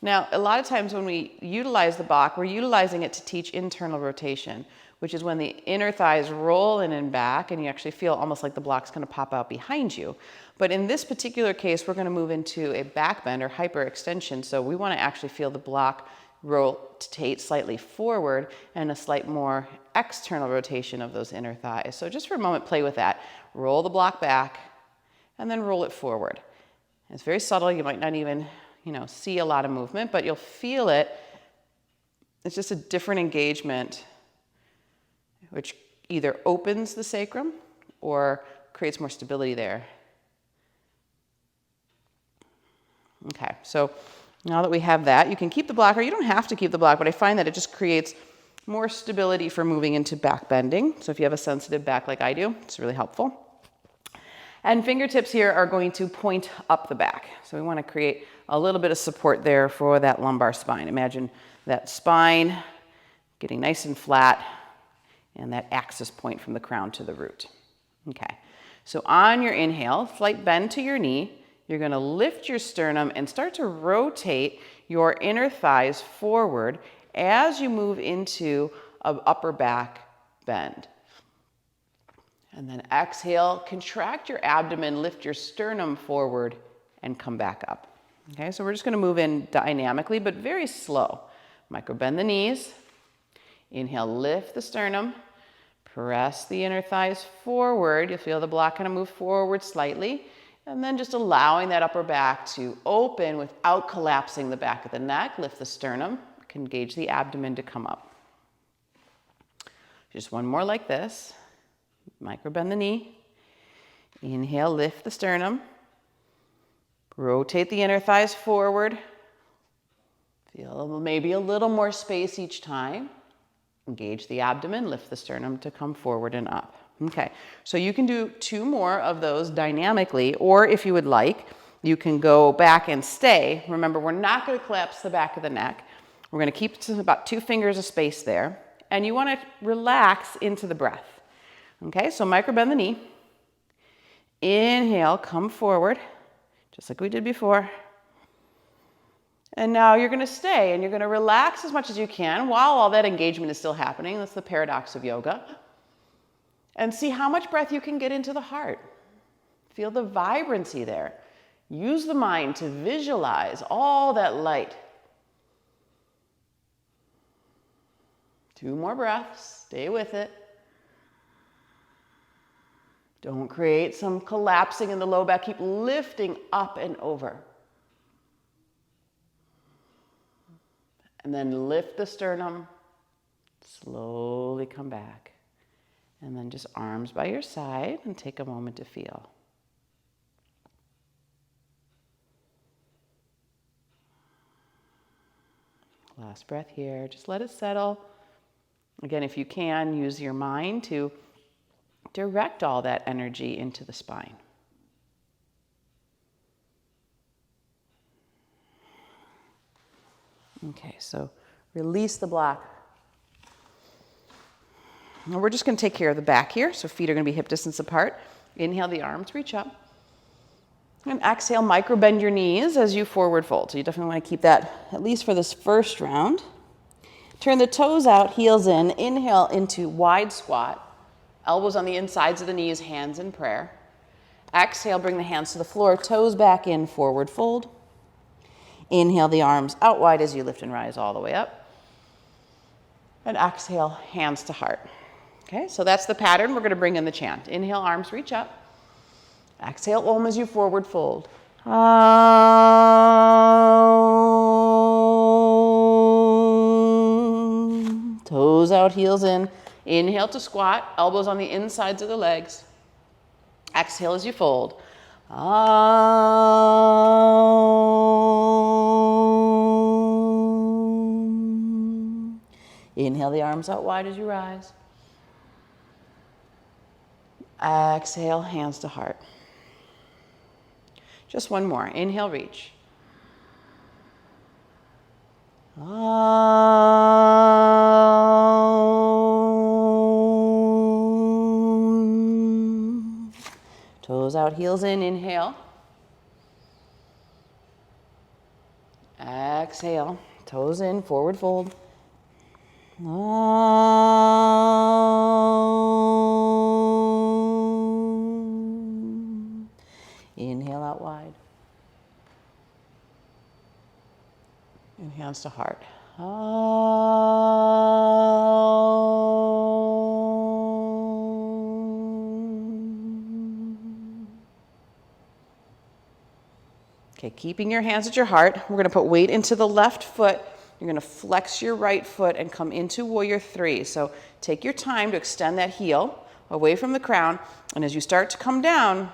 Now, a lot of times when we utilize the block, we're utilizing it to teach internal rotation, which is when the inner thighs roll in and back, and you actually feel almost like the block's going to pop out behind you. But in this particular case, we're going to move into a back bend or hyperextension. So we want to actually feel the block rotate slightly forward and a slight more external rotation of those inner thighs. So just for a moment, play with that. Roll the block back and then roll it forward. It's very subtle. You might not even, see a lot of movement, but you'll feel it. It's just a different engagement, which either opens the sacrum or creates more stability there. Okay, so now that we have that, you can keep the block, or you don't have to keep the block, but I find that it just creates more stability for moving into back bending. So if you have a sensitive back like I do, it's really helpful. And fingertips here are going to point up the back. So we want to create a little bit of support there for that lumbar spine. Imagine that spine getting nice and flat and that axis point from the crown to the root. Okay, so on your inhale, slight bend to your knee. You're going to lift your sternum and start to rotate your inner thighs forward as you move into an upper back bend. And then exhale, contract your abdomen, lift your sternum forward, and come back up. Okay, so we're just going to move in dynamically, but very slow. Micro bend the knees. Inhale, lift the sternum. Press the inner thighs forward. You'll feel the block kind of move forward slightly. And then just allowing that upper back to open without collapsing the back of the neck. Lift the sternum. Engage the abdomen to come up. Just one more like this. Micro bend the knee. Inhale, lift the sternum. Rotate the inner thighs forward. Feel maybe a little more space each time. Engage the abdomen, lift the sternum to come forward and up. Okay, so you can do 2 more of those dynamically, or if you would like, you can go back and stay. Remember, we're not going to collapse the back of the neck. We're going to keep to about 2 fingers of space there, and you want to relax into the breath. Okay, so micro bend the knee. Inhale, come forward, just like we did before. And now you're going to stay and you're going to relax as much as you can while all that engagement is still happening. That's the paradox of yoga. And see how much breath you can get into the heart. Feel the vibrancy there. Use the mind to visualize all that light. 2 more breaths. Stay with it. Don't create some collapsing in the low back. Keep lifting up and over. And then lift the sternum, slowly come back. And then just arms by your side and take a moment to feel. Last breath here, just let it settle. Again, if you can, use your mind to direct all that energy into the spine. Okay, so release the block. Now we're just going to take care of the back here. So feet are going to be hip distance apart. Inhale, the arms reach up. And exhale, micro bend your knees as you forward fold. So you definitely want to keep that at least for this first round. Turn the toes out, heels in. Inhale into wide squat. Elbows on the insides of the knees, hands in prayer. Exhale, bring the hands to the floor, toes back in, forward fold. Inhale the arms out wide as you lift and rise all the way up. And exhale, hands to heart. Okay, so that's the pattern. We're going to bring in the chant. Inhale, arms reach up. Exhale, Om as you forward fold. Toes out, heels in. Inhale to squat, elbows on the insides of the legs. Exhale as you fold. Inhale the arms out wide as you rise. Exhale, hands to heart. Just one more. Inhale, reach. Toes out, heels in. Inhale. Exhale. Toes in, forward fold. Inhale out wide. And hands to heart. Okay, keeping your hands at your heart. We're going to put weight into the left foot. You're going to flex your right foot and come into warrior 3. So take your time to extend that heel away from the crown. And as you start to come down,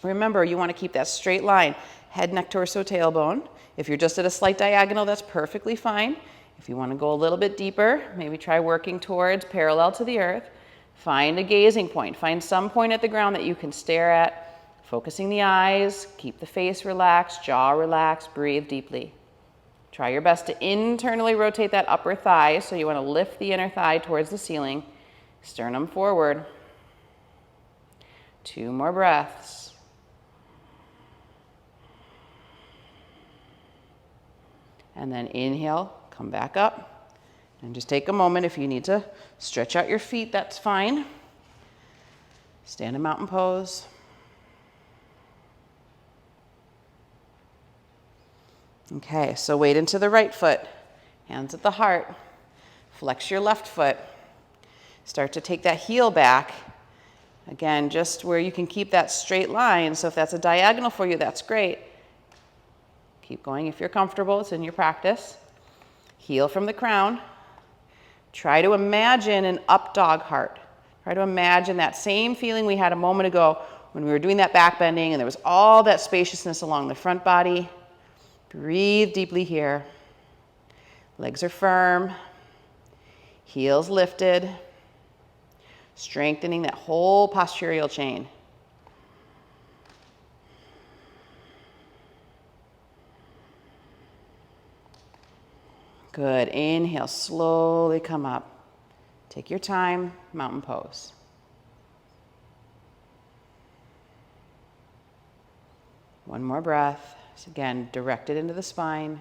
remember, you want to keep that straight line. Head, neck, torso, tailbone. If you're just at a slight diagonal, that's perfectly fine. If you want to go a little bit deeper, maybe try working towards parallel to the earth. Find a gazing point. Find some point at the ground that you can stare at. Focusing the eyes, keep the face relaxed, jaw relaxed, breathe deeply. Try your best to internally rotate that upper thigh, so you want to lift the inner thigh towards the ceiling. Sternum forward. 2 more breaths. And then inhale, come back up. And just take a moment. If you need to stretch out your feet, that's fine. Stand in mountain pose. Okay, so weight into the right foot, hands at the heart, flex your left foot, start to take that heel back. Again, just where you can keep that straight line, so if that's a diagonal for you, that's great. Keep going if you're comfortable, it's in your practice. Heel from the crown. Try to imagine an up dog heart. Try to imagine that same feeling we had a moment ago when we were doing that back bending and there was all that spaciousness along the front body. Breathe deeply here. Legs are firm, heels lifted, strengthening that whole postural chain. Good. Inhale, slowly come up. Take your time, mountain pose. One more breath. So again, direct it into the spine.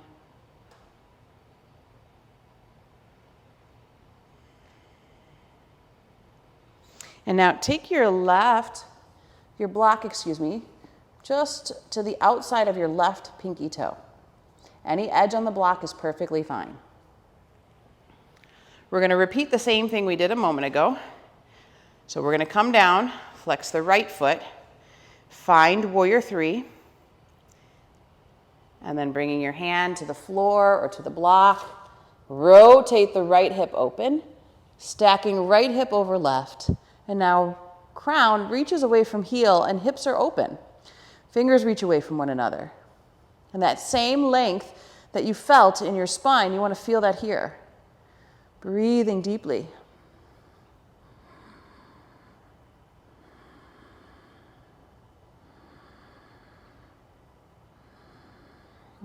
And now take your block, just to the outside of your left pinky toe. Any edge on the block is perfectly fine. We're going to repeat the same thing we did a moment ago. So we're going to come down, flex the right foot, find warrior three, and then bringing your hand to the floor or to the block, rotate the right hip open, stacking right hip over left, and now crown reaches away from heel and hips are open. Fingers reach away from one another. And that same length that you felt in your spine, you want to feel that here. Breathing deeply.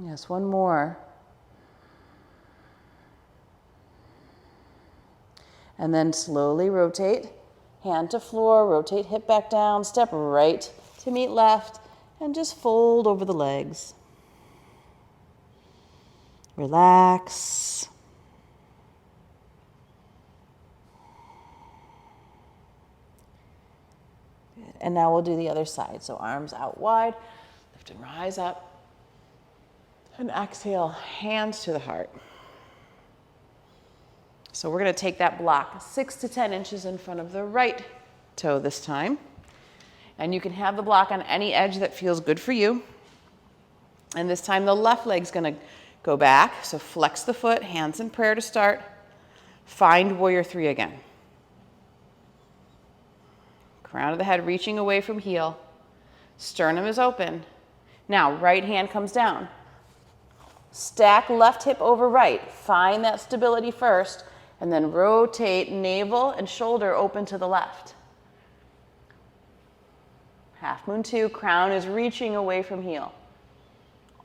Yes, one more. And then slowly rotate, hand to floor, rotate hip back down, step right to meet left, and just fold over the legs. Relax. Good. And now we'll do the other side. So arms out wide, lift and rise up. And exhale, hands to the heart. So we're going to take that block 6 to 10 inches in front of the right toe this time. And you can have the block on any edge that feels good for you. And this time the left leg's going to go back. So flex the foot, hands in prayer to start. Find warrior three again. Crown of the head reaching away from heel. Sternum is open. Now right hand comes down. Stack left hip over right. Find that stability first, and then rotate navel and shoulder open to the left. Half moon two, crown is reaching away from heel.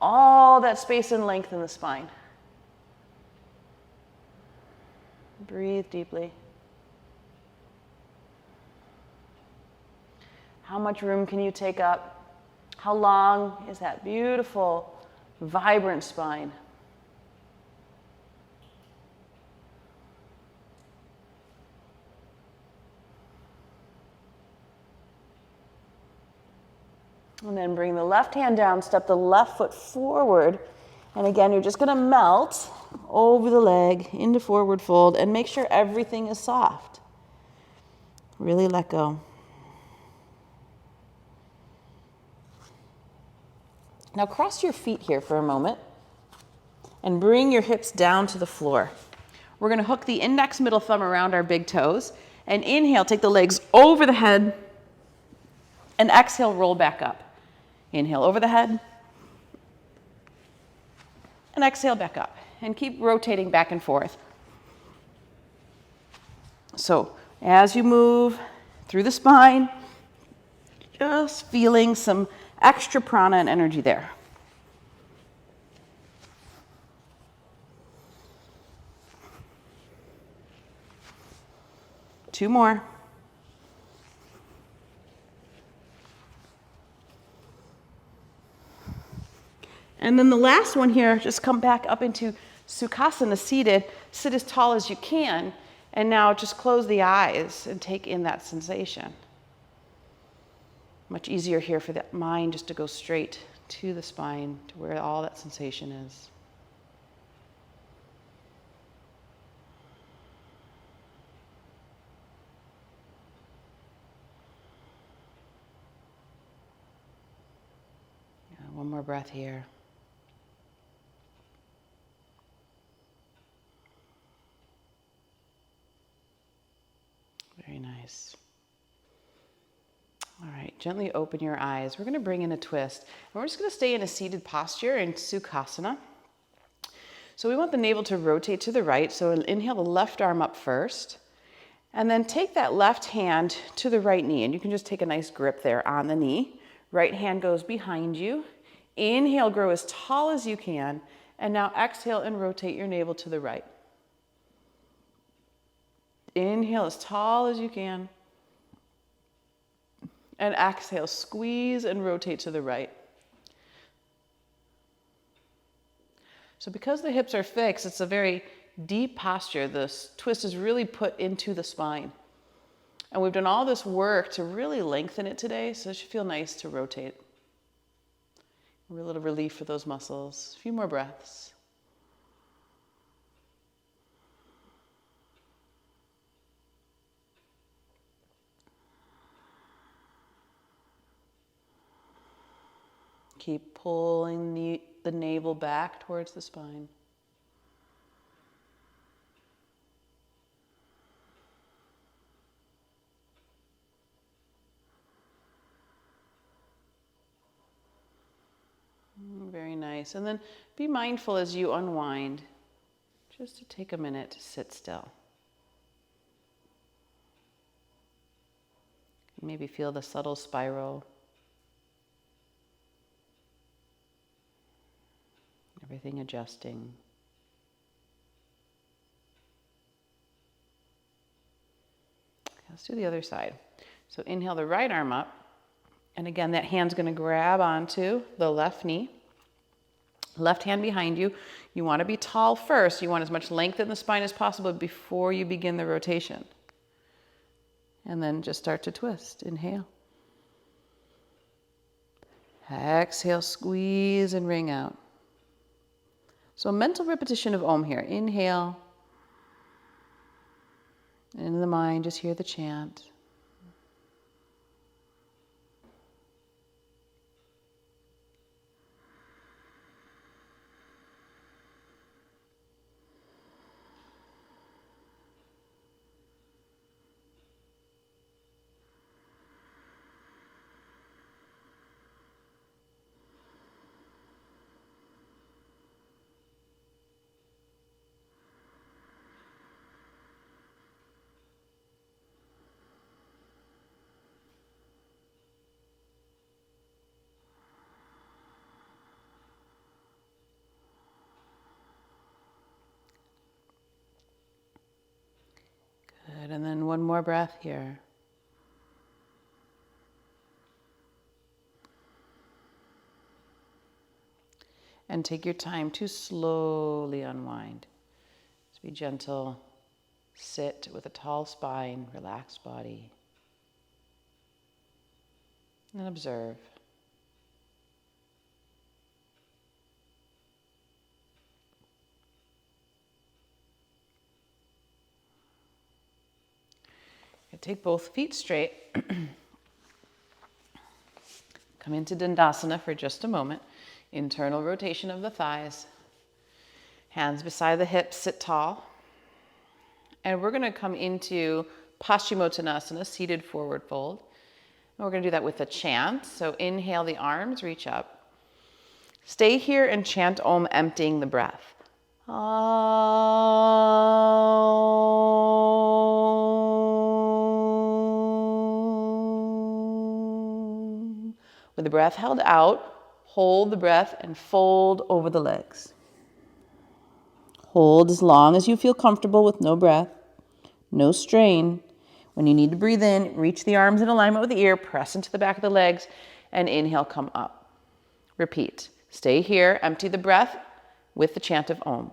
All that space and length in the spine. Breathe deeply. How much room can you take up? How long is that beautiful, vibrant spine? And then bring the left hand down, step the left foot forward. And again, you're just going to melt over the leg into forward fold and make sure everything is soft. Really let go. Now cross your feet here for a moment and bring your hips down to the floor. We're going to hook the index middle thumb around our big toes and inhale, take the legs over the head and exhale, roll back up. Inhale over the head and exhale back up and keep rotating back and forth. So as you move through the spine, just feeling some extra prana and energy there. Two more. And then the last one here, just come back up into Sukhasana, seated. Sit as tall as you can. And now just close the eyes and take in that sensation. Much easier here for the mind just to go straight to the spine, to where all that sensation is. Yeah, one more breath here. Very nice. All right, gently open your eyes. We're going to bring in a twist. And we're just going to stay in a seated posture in Sukhasana. So we want the navel to rotate to the right. So inhale the left arm up first. And then take that left hand to the right knee. And you can just take a nice grip there on the knee. Right hand goes behind you. Inhale, grow as tall as you can. And now exhale and rotate your navel to the right. Inhale as tall as you can. And exhale, squeeze and rotate to the right. So because the hips are fixed, it's a very deep posture. The twist is really put into the spine. And we've done all this work to really lengthen it today, so it should feel nice to rotate. A little relief for those muscles. A few more breaths. Keep pulling the navel back towards the spine. Very nice. And then be mindful as you unwind, just to take a minute to sit still. Maybe feel the subtle spiral. Everything adjusting. Okay, let's do the other side. So inhale the right arm up. And again, that hand's going to grab onto the left knee. Left hand behind you. You want to be tall first. You want as much length in the spine as possible before you begin the rotation. And then just start to twist. Inhale. Exhale, squeeze and wring out. So a mental repetition of Om here. Inhale. And in the mind, just hear the chant. Good, and then one more breath here. And take your time to slowly unwind. Just be gentle. Sit with a tall spine, relaxed body. And observe. Take both feet straight. Come into Dandasana for just a moment. Internal rotation of the thighs. Hands beside the hips, sit tall. And we're going to come into Paschimottanasana, seated forward fold. And we're going to do that with a chant. So inhale the arms, reach up. Stay here and chant Om, emptying the breath. With the breath held out, hold the breath and fold over the legs. Hold as long as you feel comfortable with no breath, no strain. When you need to breathe in, reach the arms in alignment with the ear, press into the back of the legs, and inhale, come up. Repeat. Stay here, empty the breath with the chant of Om.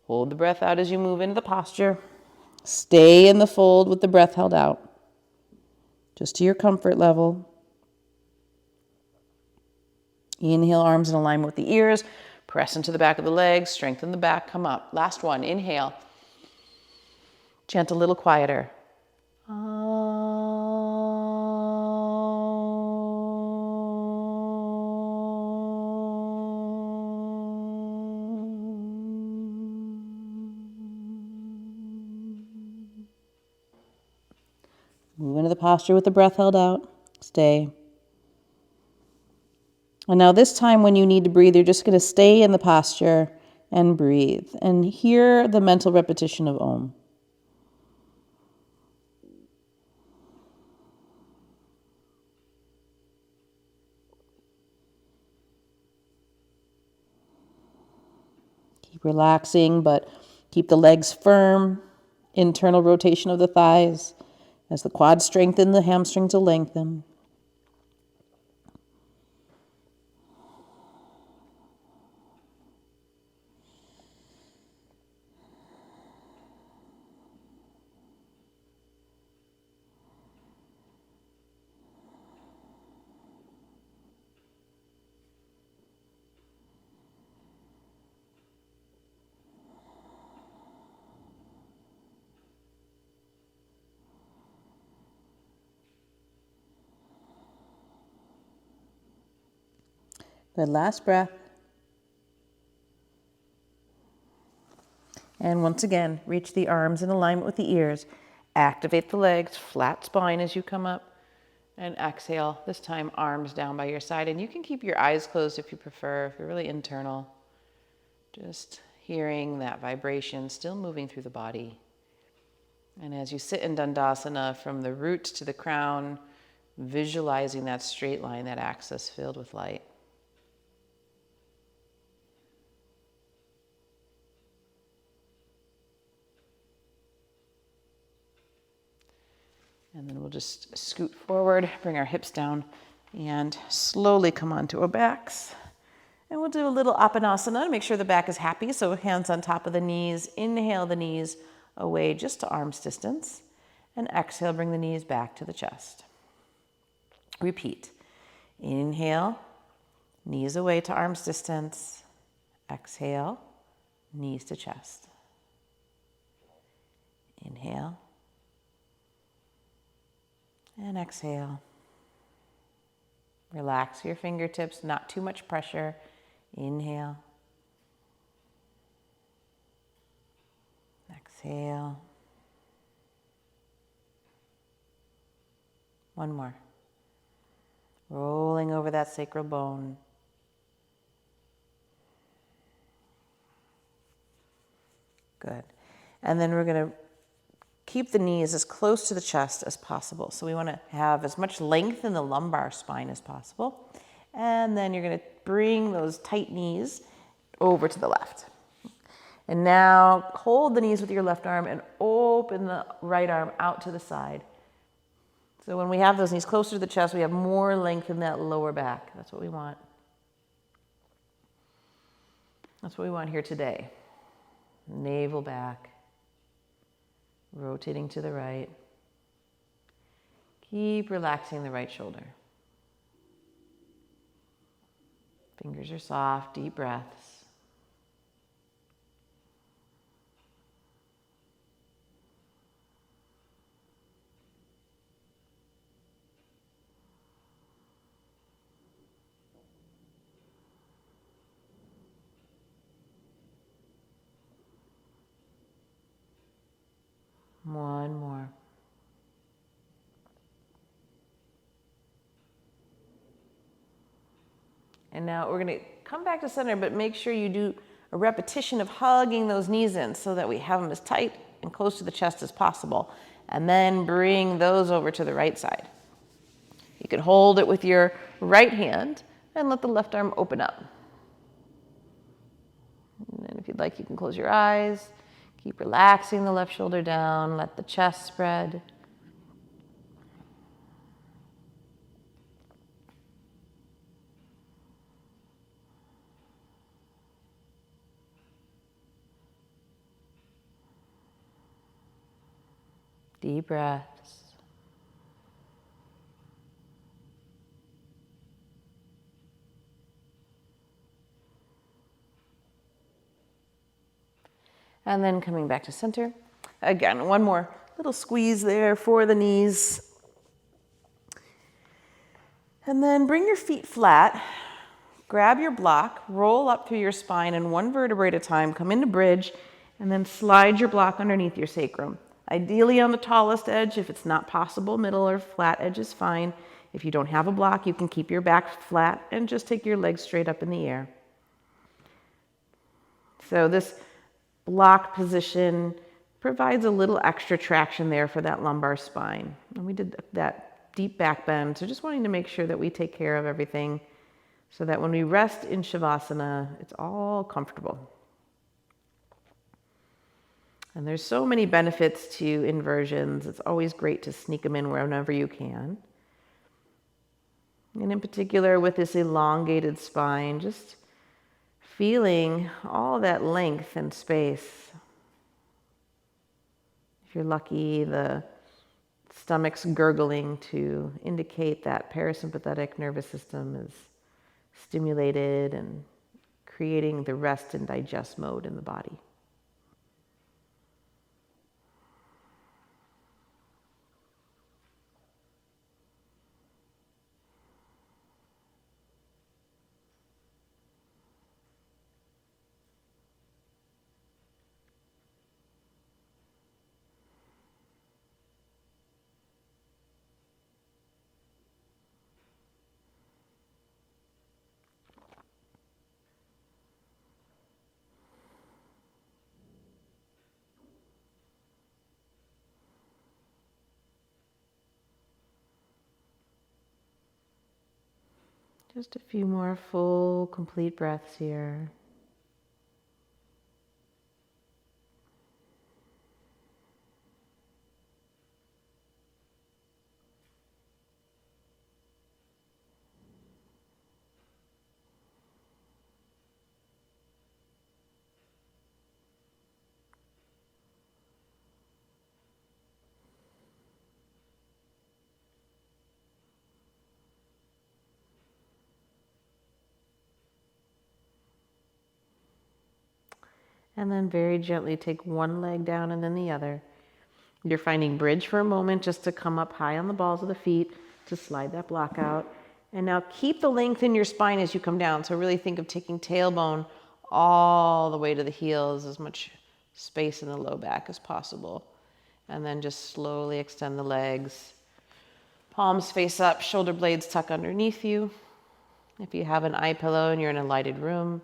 Hold the breath out as you move into the posture. Stay in the fold with the breath held out, just to your comfort level. Inhale, arms in alignment with the ears. Press into the back of the legs, strengthen the back, come up. Last one, inhale. Chant a little quieter. into the posture with the breath held out. Stay. And now this time when you need to breathe, you're just going to stay in the posture and breathe. And hear the mental repetition of Om. Keep relaxing, but keep the legs firm. Internal rotation of the thighs. As the quads strengthen, the hamstrings will lengthen. Good, last breath. And once again, reach the arms in alignment with the ears. Activate the legs, flat spine as you come up. And exhale, this time arms down by your side. And you can keep your eyes closed if you prefer, if you're really internal. Just hearing that vibration still moving through the body. And as you sit in Dandasana, from the root to the crown, visualizing that straight line, that axis filled with light. And then we'll just scoot forward, bring our hips down, and slowly come onto our backs. And we'll do a little Apanasana to make sure the back is happy. So hands on top of the knees. Inhale the knees away just to arm's distance. And exhale, bring the knees back to the chest. Repeat. Inhale, knees away to arm's distance. Exhale, knees to chest. Inhale. And exhale. Relax your fingertips, not too much pressure. Inhale. Exhale. One more. Rolling over that sacral bone. Good. And then we're going to keep the knees as close to the chest as possible. So we want to have as much length in the lumbar spine as possible. And then you're going to bring those tight knees over to the left. And now hold the knees with your left arm and open the right arm out to the side. So when we have those knees closer to the chest, we have more length in that lower back. That's what we want. That's what we want here today. Navel back. Rotating to the right. Keep relaxing the right shoulder. Fingers are soft, deep breaths. One more. And now we're going to come back to center, but make sure you do a repetition of hugging those knees in so that we have them as tight and close to the chest as possible. And then bring those over to the right side. You can hold it with your right hand and let the left arm open up. And then if you'd like, you can close your eyes. Keep relaxing the left shoulder down. Let the chest spread. Deep breaths. And then coming back to center. Again, one more little squeeze there for the knees. And then bring your feet flat. Grab your block, roll up through your spine and one vertebrae at a time. Come into bridge and then slide your block underneath your sacrum.
Ideally on the tallest edge. If it's not possible, middle or flat edge is fine. If you don't have a block, you can keep your back flat and just take your legs straight up in the air. So this block position provides a little extra traction there for that lumbar spine. And we did that deep back bend. So just wanting to make sure that we take care of everything so that when we rest in Shavasana, it's all comfortable. And there's so many benefits to inversions. It's always great to sneak them in whenever you can. And in particular with this elongated spine, just feeling all that length and space. If you're lucky, the stomach's gurgling to indicate that parasympathetic nervous system is stimulated and creating the rest and digest mode in the body. Just a few more full, complete breaths here. And then very gently take one leg down and then the other. You're finding bridge for a moment just to come up high on the balls of the feet, to slide that block out. And now keep the length in your spine as you come down. So really think of taking tailbone all the way to the heels, as much space in the low back as possible. And then just slowly extend the legs. Palms face up, shoulder blades tuck underneath you. If you have an eye pillow and you're in a lighted room,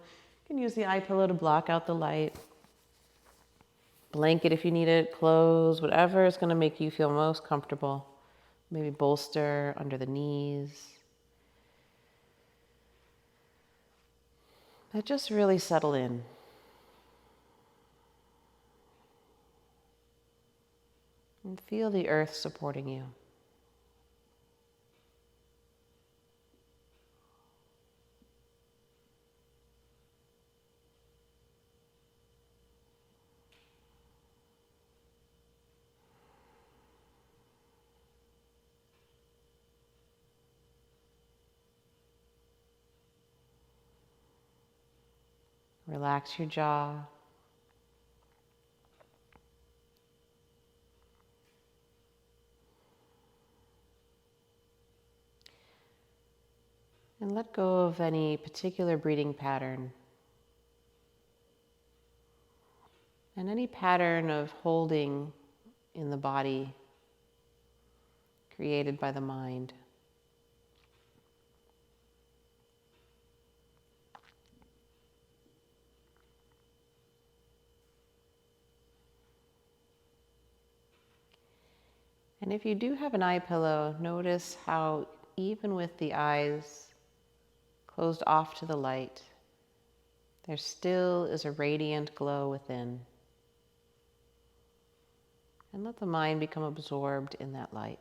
you can use the eye pillow to block out the light. Blanket if you need it, clothes, whatever is going to make you feel most comfortable. Maybe bolster under the knees. But just really settle in. And feel the earth supporting you. Relax your jaw. And let go of any particular breathing pattern. And any pattern of holding in the body created by the mind. And if you do have an eye pillow, notice how even with the eyes closed off to the light, there still is a radiant glow within. And let the mind become absorbed in that light.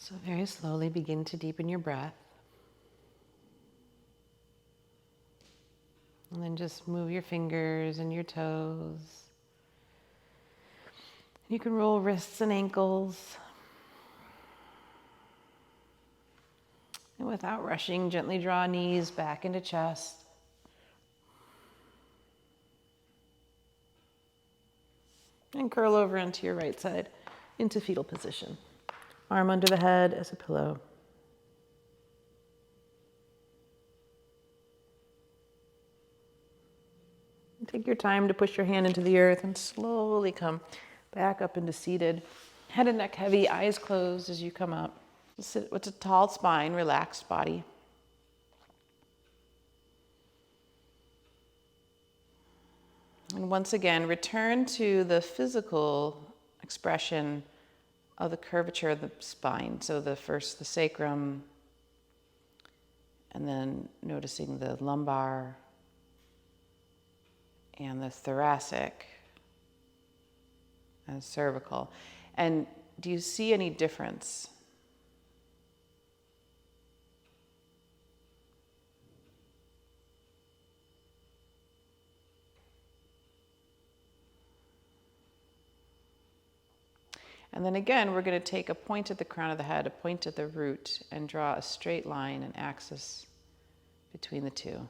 So very slowly begin to deepen your breath. And then just move your fingers and your toes. You can roll wrists and ankles. And without rushing, gently draw knees back into chest. And curl over onto your right side into fetal position. Arm under the head as a pillow. Take your time to push your hand into the earth and slowly come back up into seated. Head and neck heavy, eyes closed as you come up. Sit with a tall spine, relaxed body. And once again, return to the physical expression of the curvature of the spine. So the sacrum, and then noticing the lumbar and the thoracic and cervical. And do you see any difference? And then again, we're going to take a point at the crown of the head, a point at the root, and draw a straight line, an axis between the two.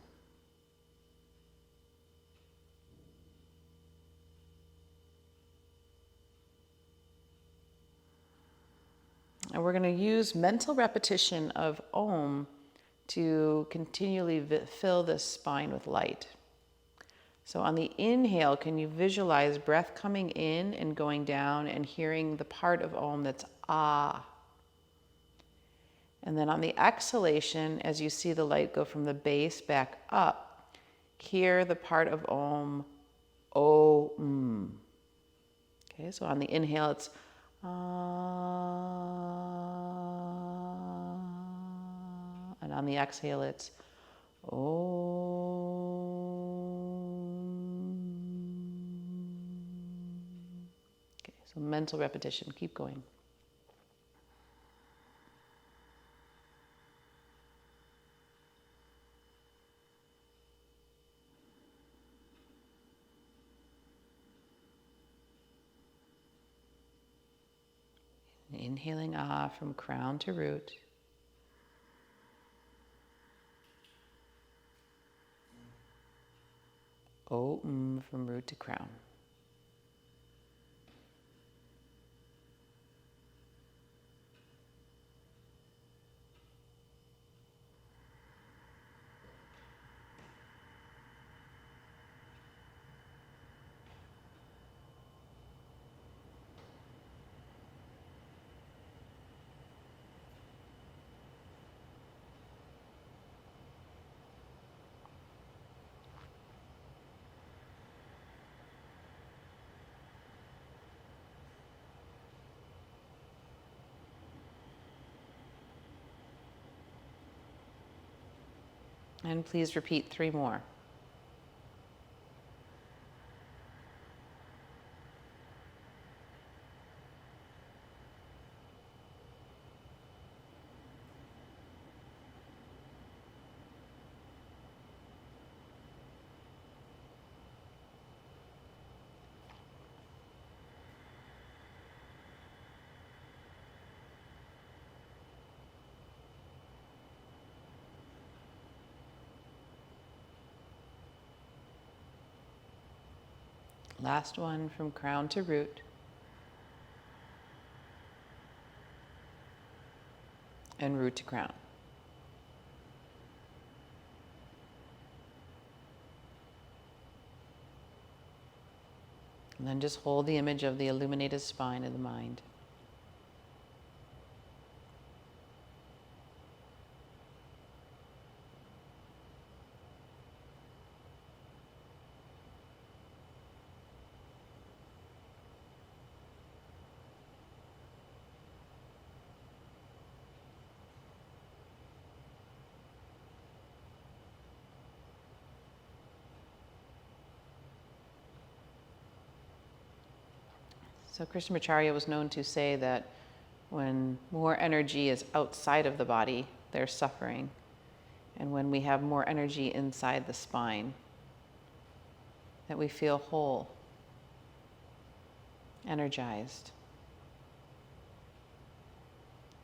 And we're going to use mental repetition of Om to continually fill this spine with light. So on the inhale, can you visualize breath coming in and going down and hearing the part of Om that's ah? And then on the exhalation, as you see the light go from the base back up, hear the part of Om, O-M. Okay, so on the inhale, it's and on the exhale, it's Om. Okay, so mental repetition. Keep going. Inhaling ah from crown to root. Om from root to crown. And please repeat 3 more. Last one from crown to root. And root to crown. And then just hold the image of the illuminated spine in the mind. So Krishnamacharya was known to say that When more energy is outside of the body, there's suffering. And when we have more energy inside the spine, that we feel whole, energized.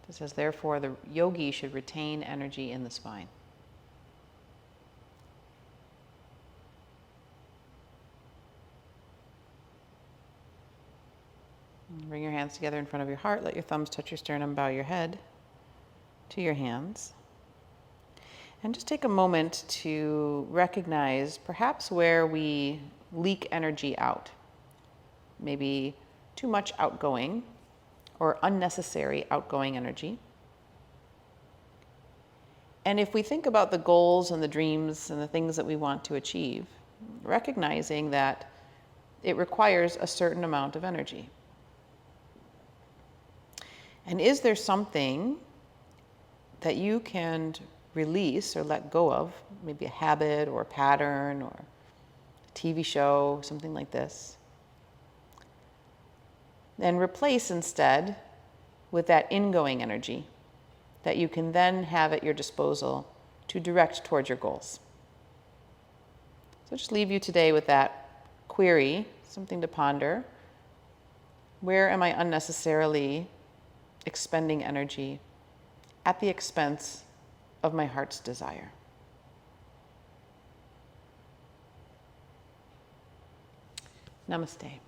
It says, therefore, the yogi should retain energy in the spine. Bring your hands together in front of your heart. Let your thumbs touch your sternum. Bow your head to your hands. And just take a moment to recognize perhaps where we leak energy out. Maybe too much outgoing or unnecessary outgoing energy. And if we think about the goals and the dreams and the things that we want to achieve, recognizing that it requires a certain amount of energy. And is there something that you can release or let go of, maybe a habit or a pattern or a TV show, something like this, and replace instead with that ingoing energy that you can then have at your disposal to direct towards your goals. So just leave you today with that query, something to ponder. Where am I unnecessarily expending energy at the expense of my heart's desire? Namaste.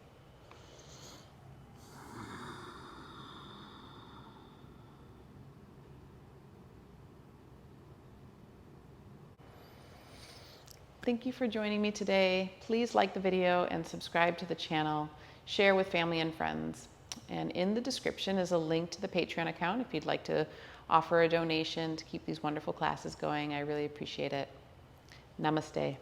Thank you for joining me today. Please like the video and subscribe to the channel. Share with family and friends. And in the description is a link to the Patreon account if you'd like to offer a donation to keep these wonderful classes going. I really appreciate it. Namaste.